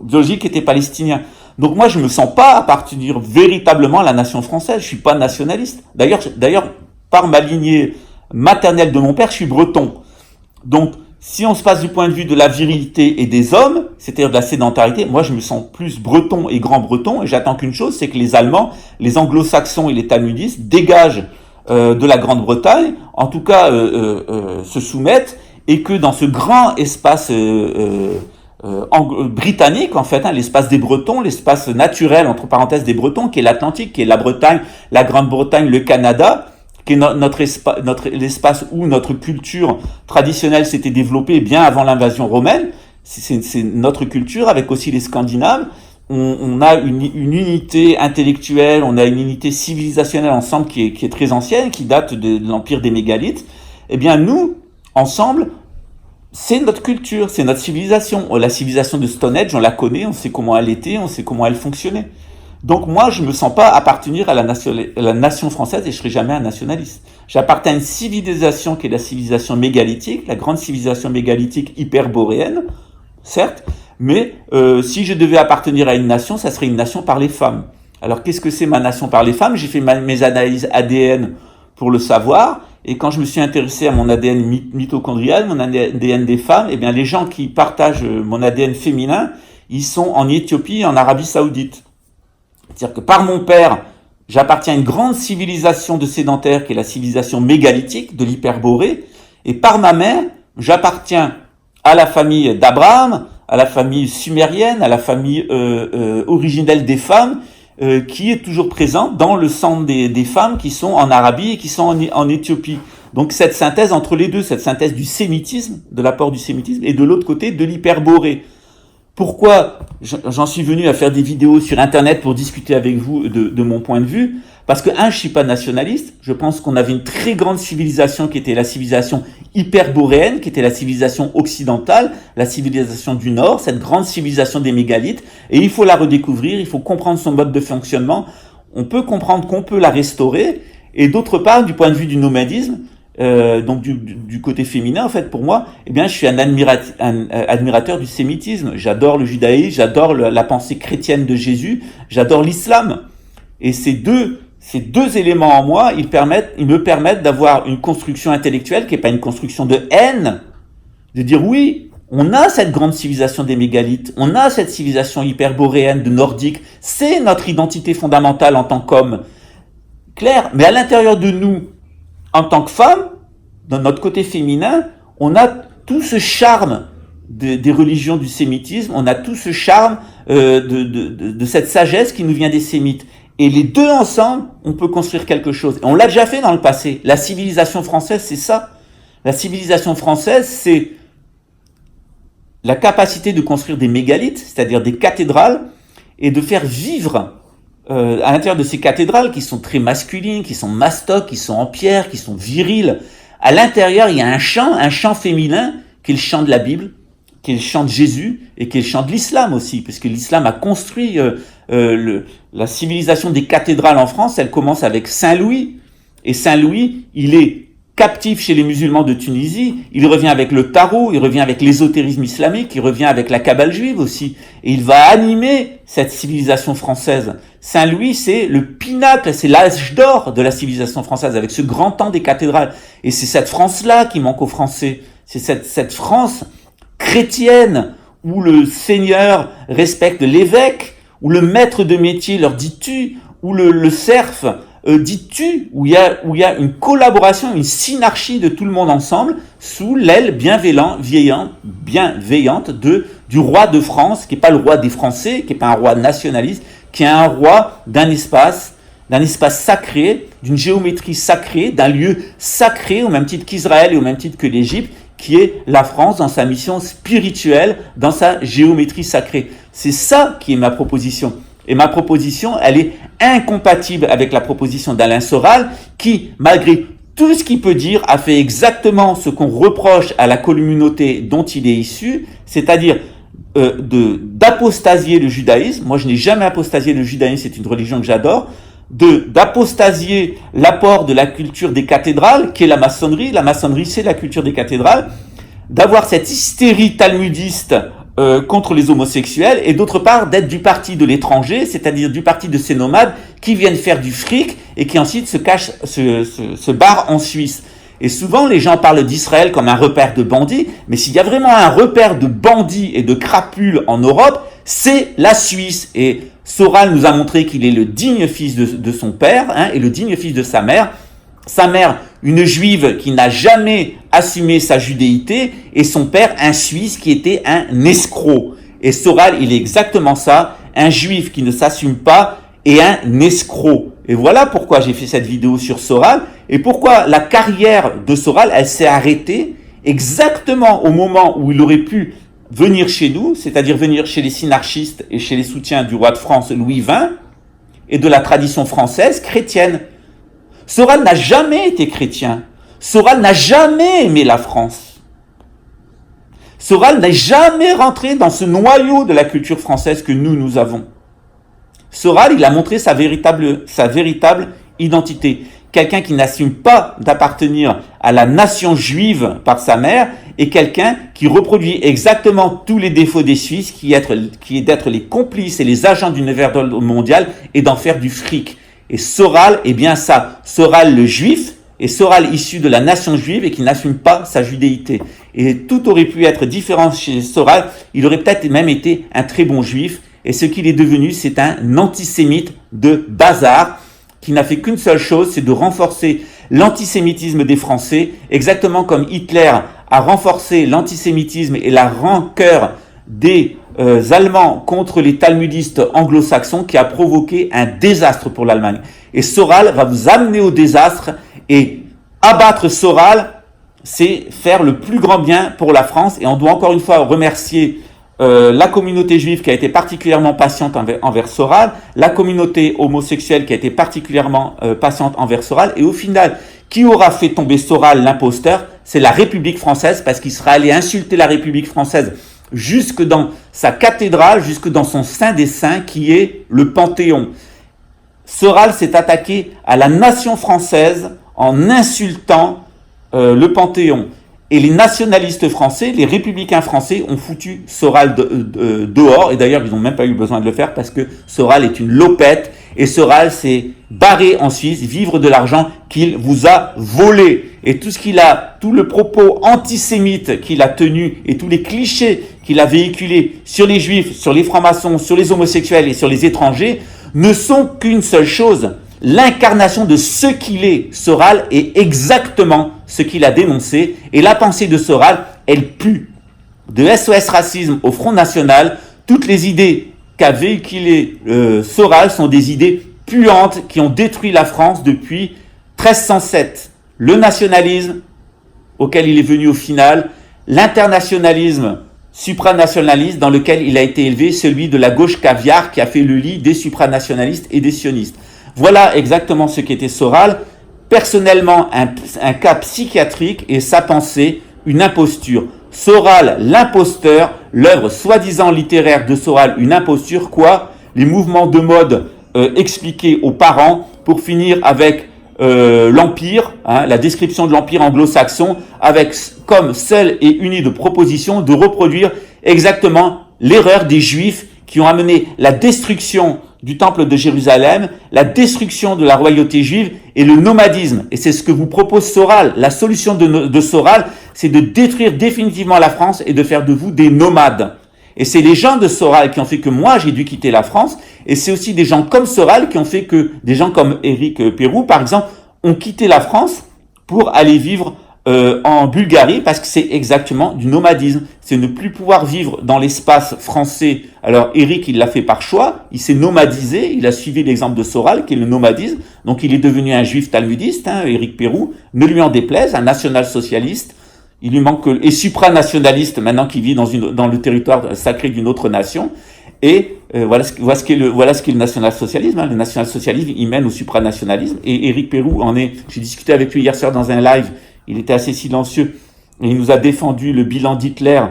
biologique était palestinien. Donc moi je me sens pas appartenir véritablement à la nation française, je suis pas nationaliste. D'ailleurs par ma lignée maternelle de mon père, je suis breton. Donc si on se passe du point de vue de la virilité et des hommes, c'est-à-dire de la sédentarité, moi je me sens plus breton et grand breton, et j'attends qu'une chose, c'est que les Allemands, les anglo-saxons et les talmudistes dégagent de la Grande-Bretagne, en tout cas se soumettent, et que dans ce grand espace britannique, en fait, l'espace des Bretons, l'espace naturel, entre parenthèses, des Bretons, qui est l'Atlantique, qui est la Bretagne, la Grande-Bretagne, le Canada, qui est l'espace où notre culture traditionnelle s'était développée bien avant l'invasion romaine. C'est notre culture, avec aussi les Scandinaves. On a une unité intellectuelle, on a une unité civilisationnelle ensemble qui est très ancienne, qui date de l'empire des mégalithes. Eh bien, nous, ensemble, c'est notre culture, c'est notre civilisation. La civilisation de Stonehenge, on la connaît, on sait comment elle était, on sait comment elle fonctionnait. Donc moi, je ne me sens pas appartenir à la nation française, et je ne serai jamais un nationaliste. J'appartiens à une civilisation qui est la civilisation mégalithique, la grande civilisation mégalithique hyperboréenne, certes, mais si je devais appartenir à une nation, ça serait une nation par les femmes. Alors qu'est-ce que c'est ma nation par les femmes? J'ai fait mes analyses ADN pour le savoir, et quand je me suis intéressé à mon ADN mitochondrial, mon ADN des femmes, eh bien les gens qui partagent mon ADN féminin, ils sont en Éthiopie et en Arabie Saoudite. C'est-à-dire que par mon père, J'appartiens à une grande civilisation de sédentaires qui est la civilisation mégalithique de l'Hyperborée. Et par ma mère, j'appartiens à la famille d'Abraham, à la famille sumérienne, à la famille originelle des femmes, qui est toujours présente dans le sang des femmes qui sont en Arabie et qui sont en Éthiopie. Donc cette synthèse entre les deux, cette synthèse du sémitisme, de l'apport du sémitisme, et de l'autre côté de l'Hyperborée. Pourquoi j'en suis venu à faire des vidéos sur Internet pour discuter avec vous de mon point de vue? Parce que, je suis pas nationaliste. Je pense qu'on avait une très grande civilisation qui était la civilisation hyperboréenne, qui était la civilisation occidentale, la civilisation du Nord, cette grande civilisation des mégalithes. Et il faut la redécouvrir, il faut comprendre son mode de fonctionnement. On peut comprendre qu'on peut la restaurer. Et d'autre part, du point de vue du nomadisme, donc du côté féminin, en fait, pour moi, eh bien, je suis un admirateur du sémitisme. J'adore le judaïsme, j'adore la pensée chrétienne de Jésus, j'adore l'islam. Et ces deux éléments en moi, ils me permettent d'avoir une construction intellectuelle qui n'est pas une construction de haine, de dire oui, on a cette grande civilisation des mégalithes, on a cette civilisation hyperboréenne de nordique, c'est notre identité fondamentale en tant qu'homme. Clair, mais à l'intérieur de nous, en tant que femme, dans notre côté féminin, on a tout ce charme des religions du sémitisme, on a tout ce charme de cette sagesse qui nous vient des sémites. Et les deux ensemble, on peut construire quelque chose. Et on l'a déjà fait dans le passé. La civilisation française, c'est ça. La civilisation française, c'est la capacité de construire des mégalithes, c'est-à-dire des cathédrales, et de faire vivre à l'intérieur de ces cathédrales qui sont très masculines, qui sont mastocs, qui sont en pierre, qui sont viriles. À l'intérieur, il y a un chant féminin qui est le chant de la Bible, qui est le chant de Jésus et qui est le chant de l'islam aussi, puisque l'islam a construit la civilisation des cathédrales en France. Elle commence avec Saint-Louis, et Saint-Louis, il est captif chez les musulmans de Tunisie, il revient avec le tarot, il revient avec l'ésotérisme islamique, il revient avec la Kabbale juive aussi, et il va animer cette civilisation française. Saint-Louis, c'est le pinacle, c'est l'âge d'or de la civilisation française, avec ce grand temps des cathédrales. Et c'est cette France-là qui manque aux Français. C'est cette France chrétienne, où le Seigneur respecte l'évêque, où le maître de métier leur dit tu, où le serf dit tu, où il y a une collaboration, une synarchie de tout le monde ensemble, sous l'aile bienveillante du roi de France, qui n'est pas le roi des Français, qui n'est pas un roi nationaliste, qui est un roi d'un espace sacré, d'une géométrie sacrée, d'un lieu sacré, au même titre qu'Israël et au même titre que l'Égypte, qui est la France dans sa mission spirituelle, dans sa géométrie sacrée. C'est ça qui est ma proposition. Et ma proposition, elle est incompatible avec la proposition d'Alain Soral, qui, malgré tout ce qu'il peut dire, a fait exactement ce qu'on reproche à la communauté dont il est issu, c'est-à-dire d'apostasier le judaïsme. Moi, je n'ai jamais apostasié le judaïsme, c'est une religion que j'adore. D'apostasier l'apport de la culture des cathédrales, qui est la maçonnerie. La maçonnerie, c'est la culture des cathédrales. D'avoir cette hystérie talmudiste contre les homosexuels, et d'autre part d'être du parti de l'étranger, c'est-à-dire du parti de ces nomades qui viennent faire du fric et qui ensuite se barrent en Suisse. Et souvent, les gens parlent d'Israël comme un repère de bandits, mais s'il y a vraiment un repère de bandits et de crapules en Europe, c'est la Suisse. Et Soral nous a montré qu'il est le digne fils de son père, et le digne fils de sa mère. Sa mère, une juive qui n'a jamais assumé sa judéité, et son père, un Suisse qui était un escroc. Et Soral, il est exactement ça, un juif qui ne s'assume pas et un escroc. Et voilà pourquoi j'ai fait cette vidéo sur Soral, et pourquoi la carrière de Soral, elle s'est arrêtée exactement au moment où il aurait pu venir chez nous, c'est-à-dire venir chez les synarchistes et chez les soutiens du roi de France Louis XX, et de la tradition française chrétienne. Soral n'a jamais été chrétien. Soral n'a jamais aimé la France. Soral n'est jamais rentré dans ce noyau de la culture française que nous avons. Soral, il a montré sa véritable identité. Quelqu'un qui n'assume pas d'appartenir à la nation juive par sa mère, et quelqu'un qui reproduit exactement tous les défauts des Suisses, qui est d'être les complices et les agents du nouvel ordre mondial et d'en faire du fric. Et Soral est bien ça. Soral le juif, et Soral issu de la nation juive et qui n'assume pas sa judéité. Et tout aurait pu être différent chez Soral. Il aurait peut-être même été un très bon juif. Et ce qu'il est devenu, c'est un antisémite de bazar. qui n'a fait qu'une seule chose, c'est de renforcer l'antisémitisme des Français, exactement comme Hitler a renforcé l'antisémitisme et la rancœur des Allemands contre les talmudistes anglo-saxons, qui a provoqué un désastre pour l'Allemagne. Et Soral va vous amener au désastre, et abattre Soral, c'est faire le plus grand bien pour la France. Et on doit encore une fois remercier la communauté juive qui a été particulièrement patiente envers Soral, la communauté homosexuelle qui a été particulièrement patiente envers Soral, et au final, qui aura fait tomber Soral, l'imposteur? C'est la République française, parce qu'il sera allé insulter la République française jusque dans sa cathédrale, jusque dans son saint des saints, qui est le Panthéon. Soral s'est attaqué à la nation française en insultant le Panthéon. Et les nationalistes français, les républicains français ont foutu Soral dehors, et d'ailleurs ils n'ont même pas eu besoin de le faire, parce que Soral est une lopette, et Soral s'est barré en Suisse, vivre de l'argent qu'il vous a volé. Et tout le propos antisémite qu'il a tenu, et tous les clichés qu'il a véhiculés sur les juifs, sur les francs-maçons, sur les homosexuels et sur les étrangers, ne sont qu'une seule chose: l'incarnation de ce qu'il est. Soral est exactement ce qu'il a dénoncé, et la pensée de Soral, elle pue. De SOS Racisme au Front National, toutes les idées qu'a véhiculées Soral sont des idées puantes qui ont détruit la France depuis 1307. Le nationalisme, auquel il est venu au final, l'internationalisme supranationaliste dans lequel il a été élevé, celui de la gauche caviar qui a fait le lit des supranationalistes et des sionistes. Voilà exactement ce qu'était Soral. Personnellement, un cas psychiatrique, et sa pensée, une imposture. Soral, l'imposteur, l'œuvre soi-disant littéraire de Soral, une imposture, quoi? Les mouvements de mode expliqués aux parents, pour finir avec l'Empire, la description de l'Empire anglo-saxon, avec comme seule et unique proposition de reproduire exactement l'erreur des Juifs qui ont amené la destruction du temple de Jérusalem, la destruction de la royauté juive et le nomadisme. Et c'est ce que vous propose Soral. La solution de Soral, c'est de détruire définitivement la France et de faire de vous des nomades. Et c'est les gens de Soral qui ont fait que moi, j'ai dû quitter la France. Et c'est aussi des gens comme Soral qui ont fait que des gens comme Éric Pérou, par exemple, ont quitté la France pour aller vivre en Bulgarie, parce que c'est exactement du nomadisme. C'est ne plus pouvoir vivre dans l'espace français. Alors Éric, il l'a fait par choix, il s'est nomadisé, il a suivi l'exemple de Soral, qui est le nomadisme. Donc il est devenu un juif talmudiste, Éric Pérou, ne lui en déplaise, un national-socialiste. Il lui manque et supranationaliste maintenant, qui vit dans le territoire sacré d'une autre nation. Et voilà ce qu'est le national-socialisme. Le national-socialisme, il mène au supranationalisme. Et Éric Pérou en est. J'ai discuté avec lui hier soir dans un live. Il était assez silencieux. Et il nous a défendu le bilan d'Hitler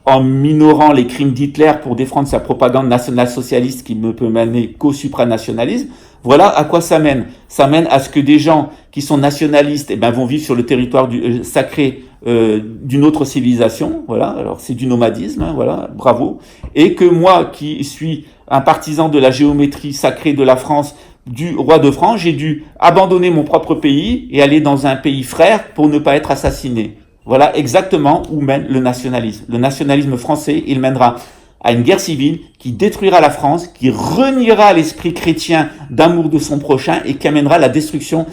en minorant les crimes d'Hitler pour défendre sa propagande national-socialiste qui ne peut mener qu'au supranationalisme. Voilà à quoi ça mène. Ça mène à ce que des gens qui sont nationalistes vont vivre sur le territoire sacré d'une autre civilisation. Voilà, alors c'est du nomadisme, voilà, bravo. Et que moi, qui suis un partisan de la géométrie sacrée de la France, du roi de France, j'ai dû abandonner mon propre pays et aller dans un pays frère pour ne pas être assassiné. Voilà exactement où mène le nationalisme. Le nationalisme français, il mènera à une guerre civile qui détruira la France, qui reniera l'esprit chrétien d'amour de son prochain et qui amènera la destruction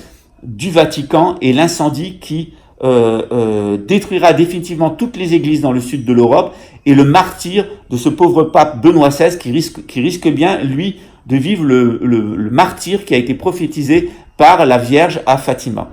du Vatican et l'incendie qui détruira définitivement toutes les églises dans le sud de l'Europe, et le martyre de ce pauvre pape Benoît XVI qui risque bien, lui, de vivre le martyre qui a été prophétisé par la Vierge à Fatima.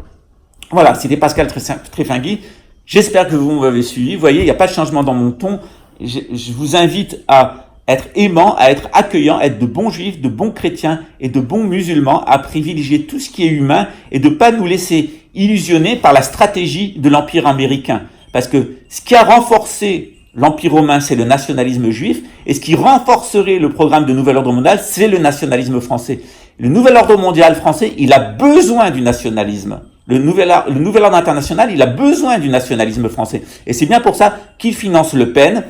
Voilà, c'était Pascal Tréfingui. J'espère que vous m'avez suivi. Vous voyez, il n'y a pas de changement dans mon ton. Je vous invite à être aimant, à être accueillant, à être de bons juifs, de bons chrétiens et de bons musulmans, à privilégier tout ce qui est humain et de ne pas nous laisser illusionner par la stratégie de l'Empire américain. Parce que ce qui a renforcé l'Empire romain, c'est le nationalisme juif, et ce qui renforcerait le programme de Nouvel Ordre Mondial, c'est le nationalisme français. Le Nouvel Ordre Mondial français, il a besoin du nationalisme. Le nouvel ordre international, il a besoin du nationalisme français. Et c'est bien pour ça qu'il finance Le Pen,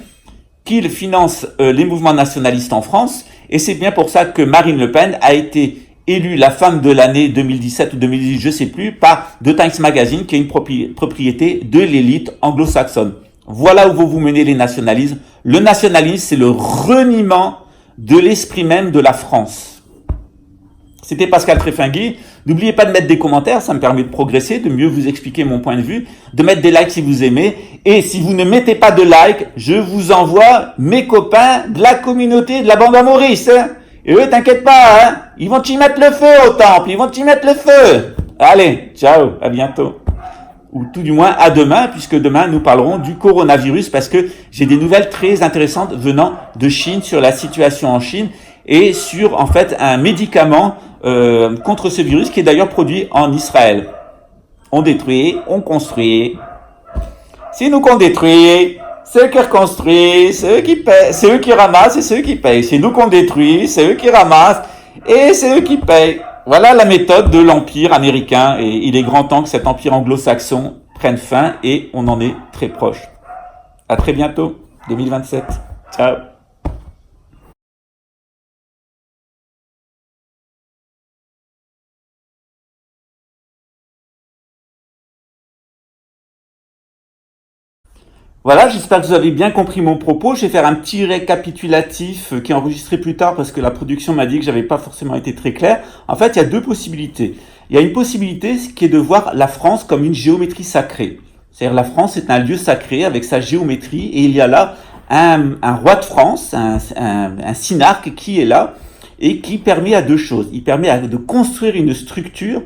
qu'il finance les mouvements nationalistes en France, et c'est bien pour ça que Marine Le Pen a été élue la femme de l'année 2017 ou 2018, je sais plus, par The Times Magazine, qui est une propriété de l'élite anglo-saxonne. Voilà où vous menez les nationalismes. Le nationalisme, c'est le reniement de l'esprit même de la France. C'était Pascal Tréfinguy. N'oubliez pas de mettre des commentaires, ça me permet de progresser, de mieux vous expliquer mon point de vue, de mettre des likes si vous aimez. Et si vous ne mettez pas de likes, je vous envoie mes copains de la communauté de la bande à Maurice. Hein. Et eux, t'inquiète pas, hein, ils vont t'y mettre le feu au temple, ils vont t'y mettre le feu. Allez, ciao, à bientôt. Ou tout du moins à demain, puisque demain nous parlerons du coronavirus, parce que j'ai des nouvelles très intéressantes venant de Chine sur la situation en Chine et sur en fait un médicament contre ce virus qui est d'ailleurs produit en Israël. On détruit, on construit. C'est nous qu'on détruit, c'est eux qui reconstruisent, c'est eux qui payent, c'est eux qui ramassent et c'est eux qui payent. C'est nous qu'on détruit, c'est eux qui ramassent et c'est eux qui payent. Voilà la méthode de l'empire américain et il est grand temps que cet empire anglo-saxon prenne fin et on en est très proche. À très bientôt, 2027. Ciao. Voilà, j'espère que vous avez bien compris mon propos. Je vais faire un petit récapitulatif qui est enregistré plus tard parce que la production m'a dit que j'avais pas forcément été très clair. En fait, il y a deux possibilités. Il y a une possibilité qui est de voir la France comme une géométrie sacrée. C'est-à-dire la France est un lieu sacré avec sa géométrie et il y a là un roi de France, un synarque qui est là et qui permet à deux choses. Il permet de construire une structure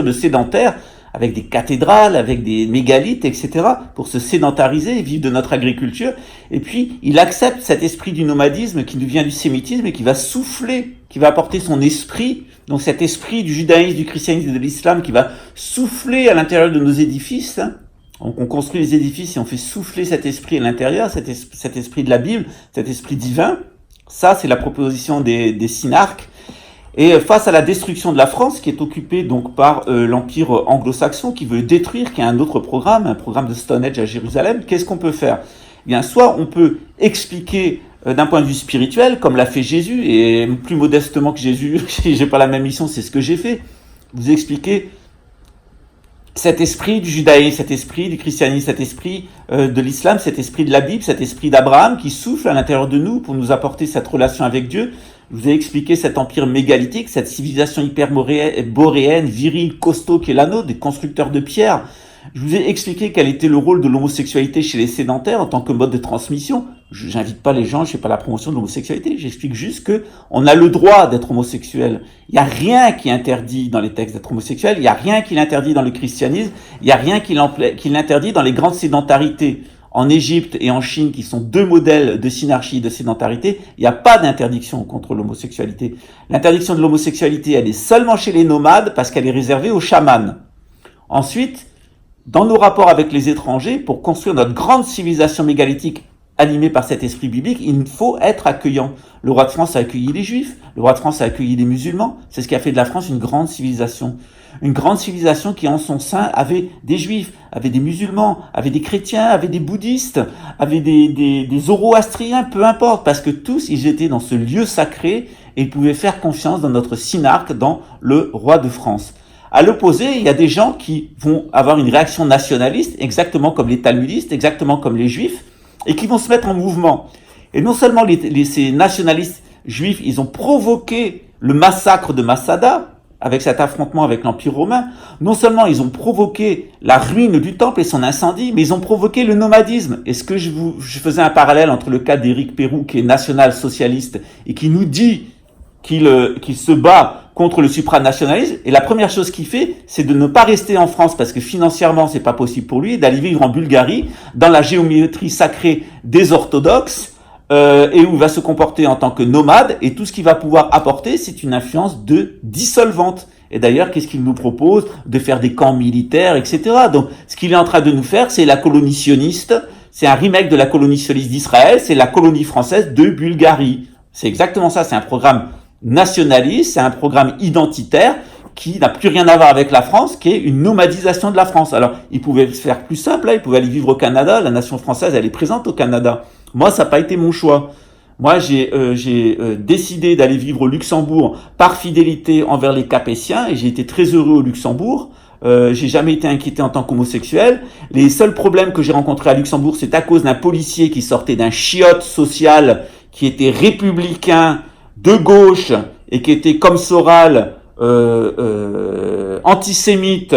de sédentaire avec des cathédrales, avec des mégalithes, etc., pour se sédentariser et vivre de notre agriculture. Et puis, il accepte cet esprit du nomadisme qui nous vient du sémitisme et qui va souffler, qui va apporter son esprit, donc cet esprit du judaïsme, du christianisme et de l'islam qui va souffler à l'intérieur de nos édifices. Hein. Donc, on construit les édifices et on fait souffler cet esprit à l'intérieur, cet esprit de la Bible, cet esprit divin. Ça, c'est la proposition des synarques. Et face à la destruction de la France, qui est occupée donc par l'empire anglo-saxon, qui veut détruire, qui a un autre programme, un programme de Stonehenge à Jérusalem, qu'est-ce qu'on peut faire? Eh bien, soit on peut expliquer d'un point de vue spirituel, comme l'a fait Jésus, et plus modestement que Jésus, j'ai pas la même mission, c'est ce que j'ai fait. Vous expliquer cet esprit du judaïsme, cet esprit du christianisme, cet esprit de l'islam, cet esprit de la Bible, cet esprit d'Abraham qui souffle à l'intérieur de nous pour nous apporter cette relation avec Dieu. Je vous ai expliqué cet empire mégalithique, cette civilisation hyperboréenne, virile, costaud qui est la nôtre, des constructeurs de pierre. Je vous ai expliqué quel était le rôle de l'homosexualité chez les sédentaires en tant que mode de transmission. J'invite pas les gens, je fais pas la promotion de l'homosexualité, j'explique juste que on a le droit d'être homosexuel. Il y a rien qui interdit dans les textes d'être homosexuel, il y a rien qui l'interdit dans le christianisme, il y a rien qui l'interdit dans les grandes sédentarités. En Égypte et en Chine, qui sont deux modèles de synarchie et de sédentarité, il n'y a pas d'interdiction contre l'homosexualité. L'interdiction de l'homosexualité, elle est seulement chez les nomades parce qu'elle est réservée aux chamans. Ensuite, dans nos rapports avec les étrangers, pour construire notre grande civilisation mégalithique animée par cet esprit biblique, il faut être accueillant. Le roi de France a accueilli les juifs, le roi de France a accueilli les musulmans. C'est ce qui a fait de la France une grande civilisation. Une grande civilisation qui en son sein avait des juifs, avait des musulmans, avait des chrétiens, avait des bouddhistes, avait des zoroastriens, peu importe, parce que tous ils étaient dans ce lieu sacré et ils pouvaient faire confiance dans notre synarque, dans le roi de France. À l'opposé, il y a des gens qui vont avoir une réaction nationaliste, exactement comme les talmudistes, exactement comme les juifs, et qui vont se mettre en mouvement. Et non seulement ces nationalistes juifs, ils ont provoqué le massacre de Masada, avec cet affrontement avec l'Empire romain, non seulement ils ont provoqué la ruine du temple et son incendie, mais ils ont provoqué le nomadisme. Est-ce que je faisais un parallèle entre le cas d'Éric Pérou, qui est national-socialiste, et qui nous dit qu'il se bat contre le supranationalisme, et la première chose qu'il fait, c'est de ne pas rester en France, parce que financièrement, c'est pas possible pour lui, et d'aller vivre en Bulgarie, dans la géométrie sacrée des orthodoxes, et où il va se comporter en tant que nomade, et tout ce qu'il va pouvoir apporter, c'est une influence de dissolvante. Et d'ailleurs, qu'est-ce qu'il nous propose? De faire des camps militaires, etc. Donc, ce qu'il est en train de nous faire, c'est la colonie sioniste, c'est un remake de la colonie sioniste d'Israël, c'est la colonie française de Bulgarie. C'est exactement ça, c'est un programme nationaliste, c'est un programme identitaire, qui n'a plus rien à voir avec la France, qui est une nomadisation de la France. Alors, il pouvait se faire plus simple, là, il pouvait aller vivre au Canada, la nation française, elle est présente au Canada. Moi, ça n'a pas été mon choix. Moi, j'ai décidé d'aller vivre au Luxembourg par fidélité envers les Capétiens, et j'ai été très heureux au Luxembourg. J'ai jamais été inquiété en tant qu'homosexuel. Les seuls problèmes que j'ai rencontrés à Luxembourg, c'est à cause d'un policier qui sortait d'un chiotte social, qui était républicain, de gauche, et qui était comme Soral, antisémite,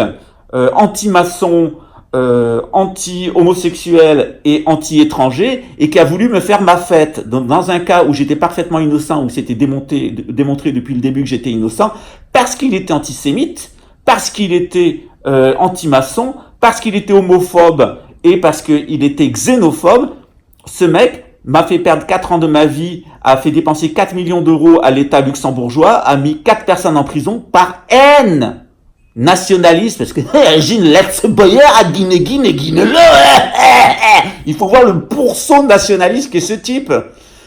anti-maçon, anti-homosexuel et anti-étranger, et qui a voulu me faire ma fête. Dans un cas où j'étais parfaitement innocent, où c'était démontré depuis le début que j'étais innocent, parce qu'il était antisémite, parce qu'il était anti-maçon, parce qu'il était homophobe et parce qu'il était xénophobe, ce mec m'a fait perdre 4 ans de ma vie, a fait dépenser 4 millions d'euros à l'État luxembourgeois, a mis 4 personnes en prison par haine nationaliste, parce que il faut voir le pourceau nationaliste qu'est ce type.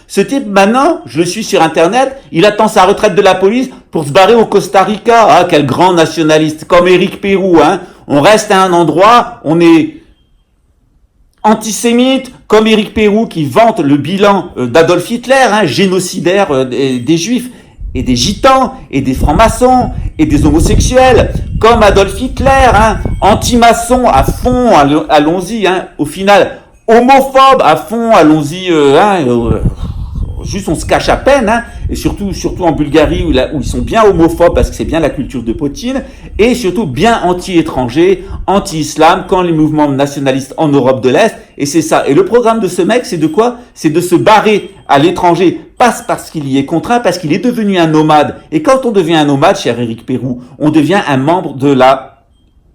Ce type, maintenant, je le suis sur Internet, il attend sa retraite de la police pour se barrer au Costa Rica. Ah, quel grand nationaliste, comme Éric Pérou, hein. On reste à un endroit, on est antisémite, comme Éric Pérou qui vante le bilan d'Adolf Hitler, hein, génocidaire des Juifs et des gitans et des francs-maçons et des homosexuels, comme Adolf Hitler, hein, anti-maçon à fond, allons-y, hein, au final, homophobe à fond, allons-y, juste on se cache à peine, hein, et surtout en Bulgarie où ils sont bien homophobes parce que c'est bien la culture de Poutine, et surtout bien anti-étranger, anti-islam, quand les mouvements nationalistes en Europe de l'Est, et c'est ça. Et le programme de ce mec, c'est de quoi? C'est de se barrer à l'étranger, pas parce qu'il y est contraint, parce qu'il est devenu un nomade. Et quand on devient un nomade, cher Éric Pérou, on devient un membre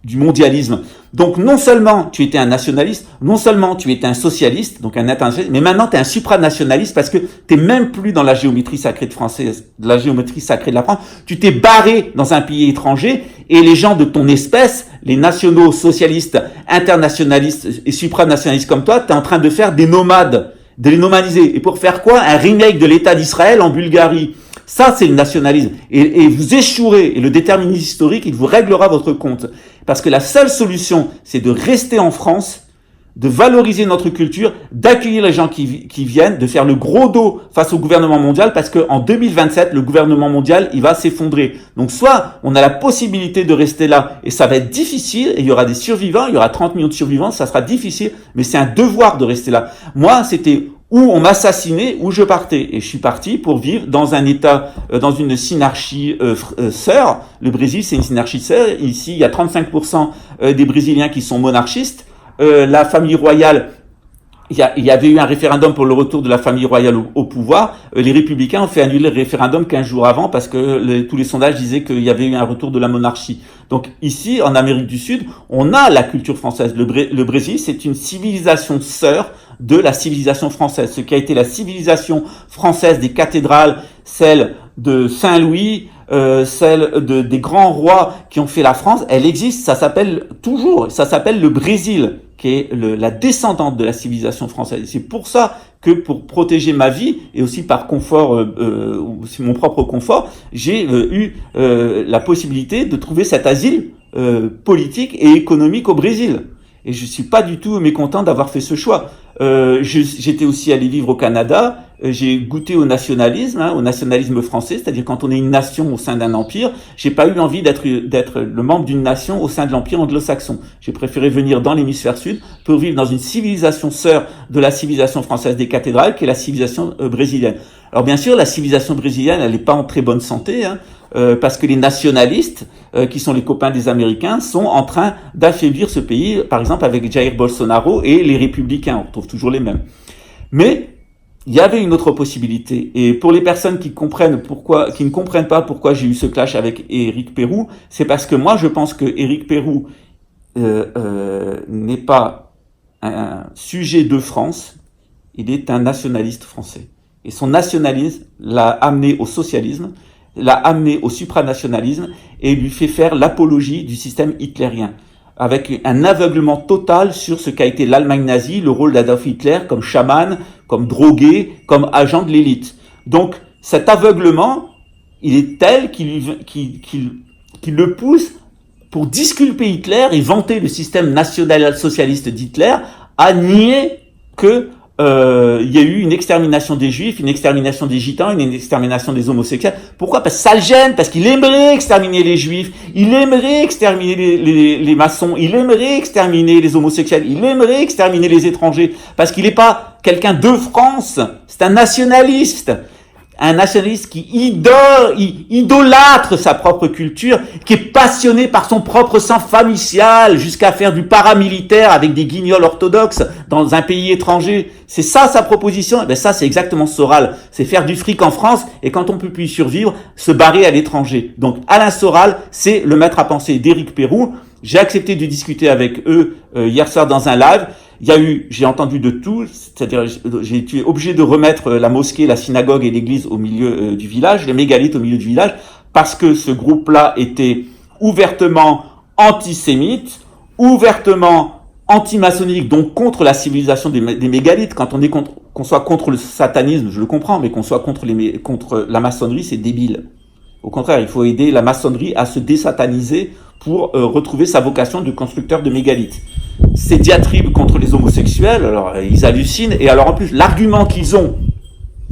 du mondialisme. Donc non seulement tu étais un nationaliste, non seulement tu étais un socialiste, donc un internationaliste, mais maintenant tu es un supranationaliste parce que tu n'es même plus dans la géométrie sacrée de française, de la géométrie sacrée de la France. Tu t'es barré dans un pays étranger et les gens de ton espèce, les nationaux socialistes, internationalistes et supranationalistes comme toi, tu es en train de faire des nomades, de les nomadiser. Et pour faire quoi? Un remake de l'État d'Israël en Bulgarie. Ça, c'est le nationalisme. Et vous échouerez, et le déterminisme historique, il vous réglera votre compte. Parce que la seule solution, c'est de rester en France, de valoriser notre culture, d'accueillir les gens qui viennent, de faire le gros dos face au gouvernement mondial, parce qu'en 2027, le gouvernement mondial, il va s'effondrer. Donc soit on a la possibilité de rester là, et ça va être difficile, et il y aura des survivants, il y aura 30 millions de survivants, ça sera difficile, mais c'est un devoir de rester là. Moi, c'était où on m'assassinait, où je partais. Et je suis parti pour vivre dans un État, dans une synarchie sœur. Le Brésil, c'est une synarchie sœur. Ici, il y a 35% des Brésiliens qui sont monarchistes. La famille royale, il y avait eu un référendum pour le retour de la famille royale au pouvoir. Les républicains ont fait annuler le référendum 15 jours avant parce que tous les sondages disaient qu'il y avait eu un retour de la monarchie. Donc ici, en Amérique du Sud, on a la culture française. Le Brésil, c'est une civilisation sœur de la civilisation française. Ce qui a été la civilisation française des cathédrales, celle de Saint-Louis, celle des grands rois qui ont fait la France, elle existe, ça s'appelle le Brésil, qui est la descendante de la civilisation française. C'est pour ça que pour protéger ma vie, et aussi par confort, c'est mon propre confort, j'ai eu la possibilité de trouver cet asile politique et économique au Brésil. Et je suis pas du tout mécontent d'avoir fait ce choix. J'étais aussi allé vivre au Canada. J'ai goûté au nationalisme français, c'est-à-dire quand on est une nation au sein d'un empire. J'ai pas eu envie d'être le membre d'une nation au sein de l'empire anglo-saxon. J'ai préféré venir dans l'hémisphère sud pour vivre dans une civilisation sœur de la civilisation française des cathédrales, qui est la civilisation brésilienne. Alors bien sûr, la civilisation brésilienne, elle n'est pas en très bonne santé, hein, parce que les nationalistes, qui sont les copains des Américains, sont en train d'affaiblir ce pays, par exemple avec Jair Bolsonaro et les républicains, on retrouve toujours les mêmes. Mais il y avait une autre possibilité, et pour les personnes qui ne comprennent pas pourquoi j'ai eu ce clash avec Éric Pérou, c'est parce que moi je pense que Éric Pérou n'est pas un sujet de France, il est un nationaliste français. Et son nationalisme l'a amené au socialisme, l'a amené au supranationalisme et lui fait faire l'apologie du système hitlérien, avec un aveuglement total sur ce qu'a été l'Allemagne nazie, le rôle d'Adolf Hitler comme chaman, comme drogué, comme agent de l'élite. Donc cet aveuglement, il est tel qu'il le pousse pour disculper Hitler et vanter le système national-socialiste d'Hitler, à nier que il y a eu une extermination des Juifs, une extermination des Gitans, une extermination des homosexuels. Pourquoi? Parce que ça le gêne, parce qu'il aimerait exterminer les Juifs, il aimerait exterminer les maçons, il aimerait exterminer les homosexuels, il aimerait exterminer les étrangers, parce qu'il n'est pas quelqu'un de France, c'est un nationaliste. un nationaliste qui idolâtre sa propre culture, qui est passionné par son propre sang familial, jusqu'à faire du paramilitaire avec des guignols orthodoxes dans un pays étranger. C'est ça sa proposition. Et bien ça, c'est exactement Soral. C'est faire du fric en France et quand on peut plus y survivre, se barrer à l'étranger. Donc Alain Soral, c'est le maître à penser d'Éric Pérou. J'ai accepté de discuter avec eux hier soir dans un live. J'ai entendu de tout, c'est-à-dire j'ai été obligé de remettre la mosquée, la synagogue et l'église au milieu du village, les mégalithes au milieu du village, parce que ce groupe-là était ouvertement antisémite, ouvertement anti-maçonnique, donc contre la civilisation des mégalithes. Quand on est qu'on soit contre le satanisme, je le comprends, mais qu'on soit contre la maçonnerie, c'est débile. Au contraire, il faut aider la maçonnerie à se désataniser pour retrouver sa vocation de constructeur de mégalithes. Ces diatribes contre les homosexuels, alors ils hallucinent, et alors en plus, l'argument qu'ils ont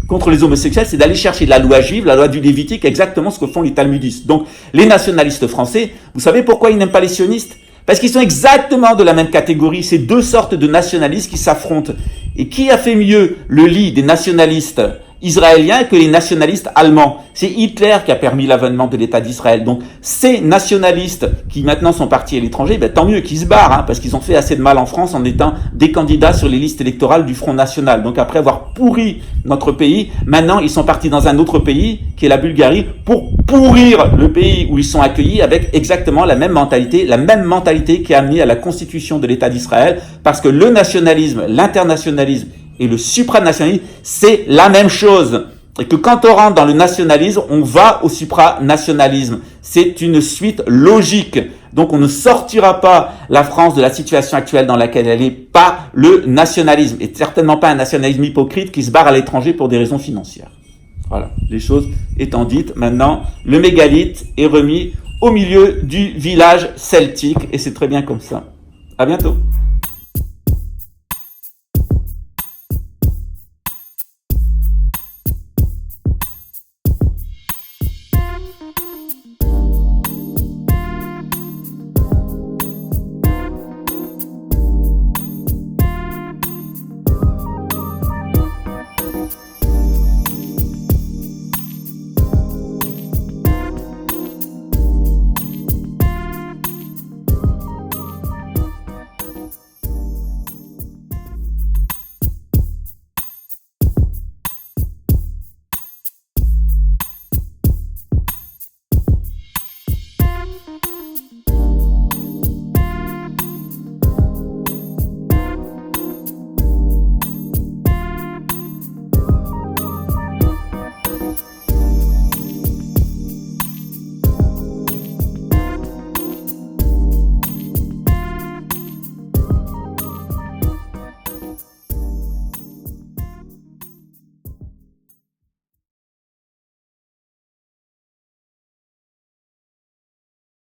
contre les homosexuels, c'est d'aller chercher la loi juive, la loi du Lévitique, exactement ce que font les talmudistes. Donc, les nationalistes français, vous savez pourquoi ils n'aiment pas les sionistes? Parce qu'ils sont exactement de la même catégorie, c'est deux sortes de nationalistes qui s'affrontent. Et qui a fait mieux le lit des nationalistes israéliens que les nationalistes allemands? C'est Hitler qui a permis l'avènement de l'État d'Israël. Donc ces nationalistes qui maintenant sont partis à l'étranger, tant mieux qu'ils se barrent, parce qu'ils ont fait assez de mal en France en étant des candidats sur les listes électorales du Front National. Donc après avoir pourri notre pays, maintenant ils sont partis dans un autre pays, qui est la Bulgarie, pour pourrir le pays où ils sont accueillis avec exactement la même mentalité qui a amené à la constitution de l'État d'Israël, parce que le nationalisme, l'internationalisme et le supranationalisme, c'est la même chose. Et que quand on rentre dans le nationalisme, on va au supranationalisme. C'est une suite logique. Donc on ne sortira pas la France de la situation actuelle dans laquelle elle est par le nationalisme. Et certainement pas un nationalisme hypocrite qui se barre à l'étranger pour des raisons financières. Voilà, les choses étant dites, maintenant, le mégalithe est remis au milieu du village celtique. Et c'est très bien comme ça. À bientôt.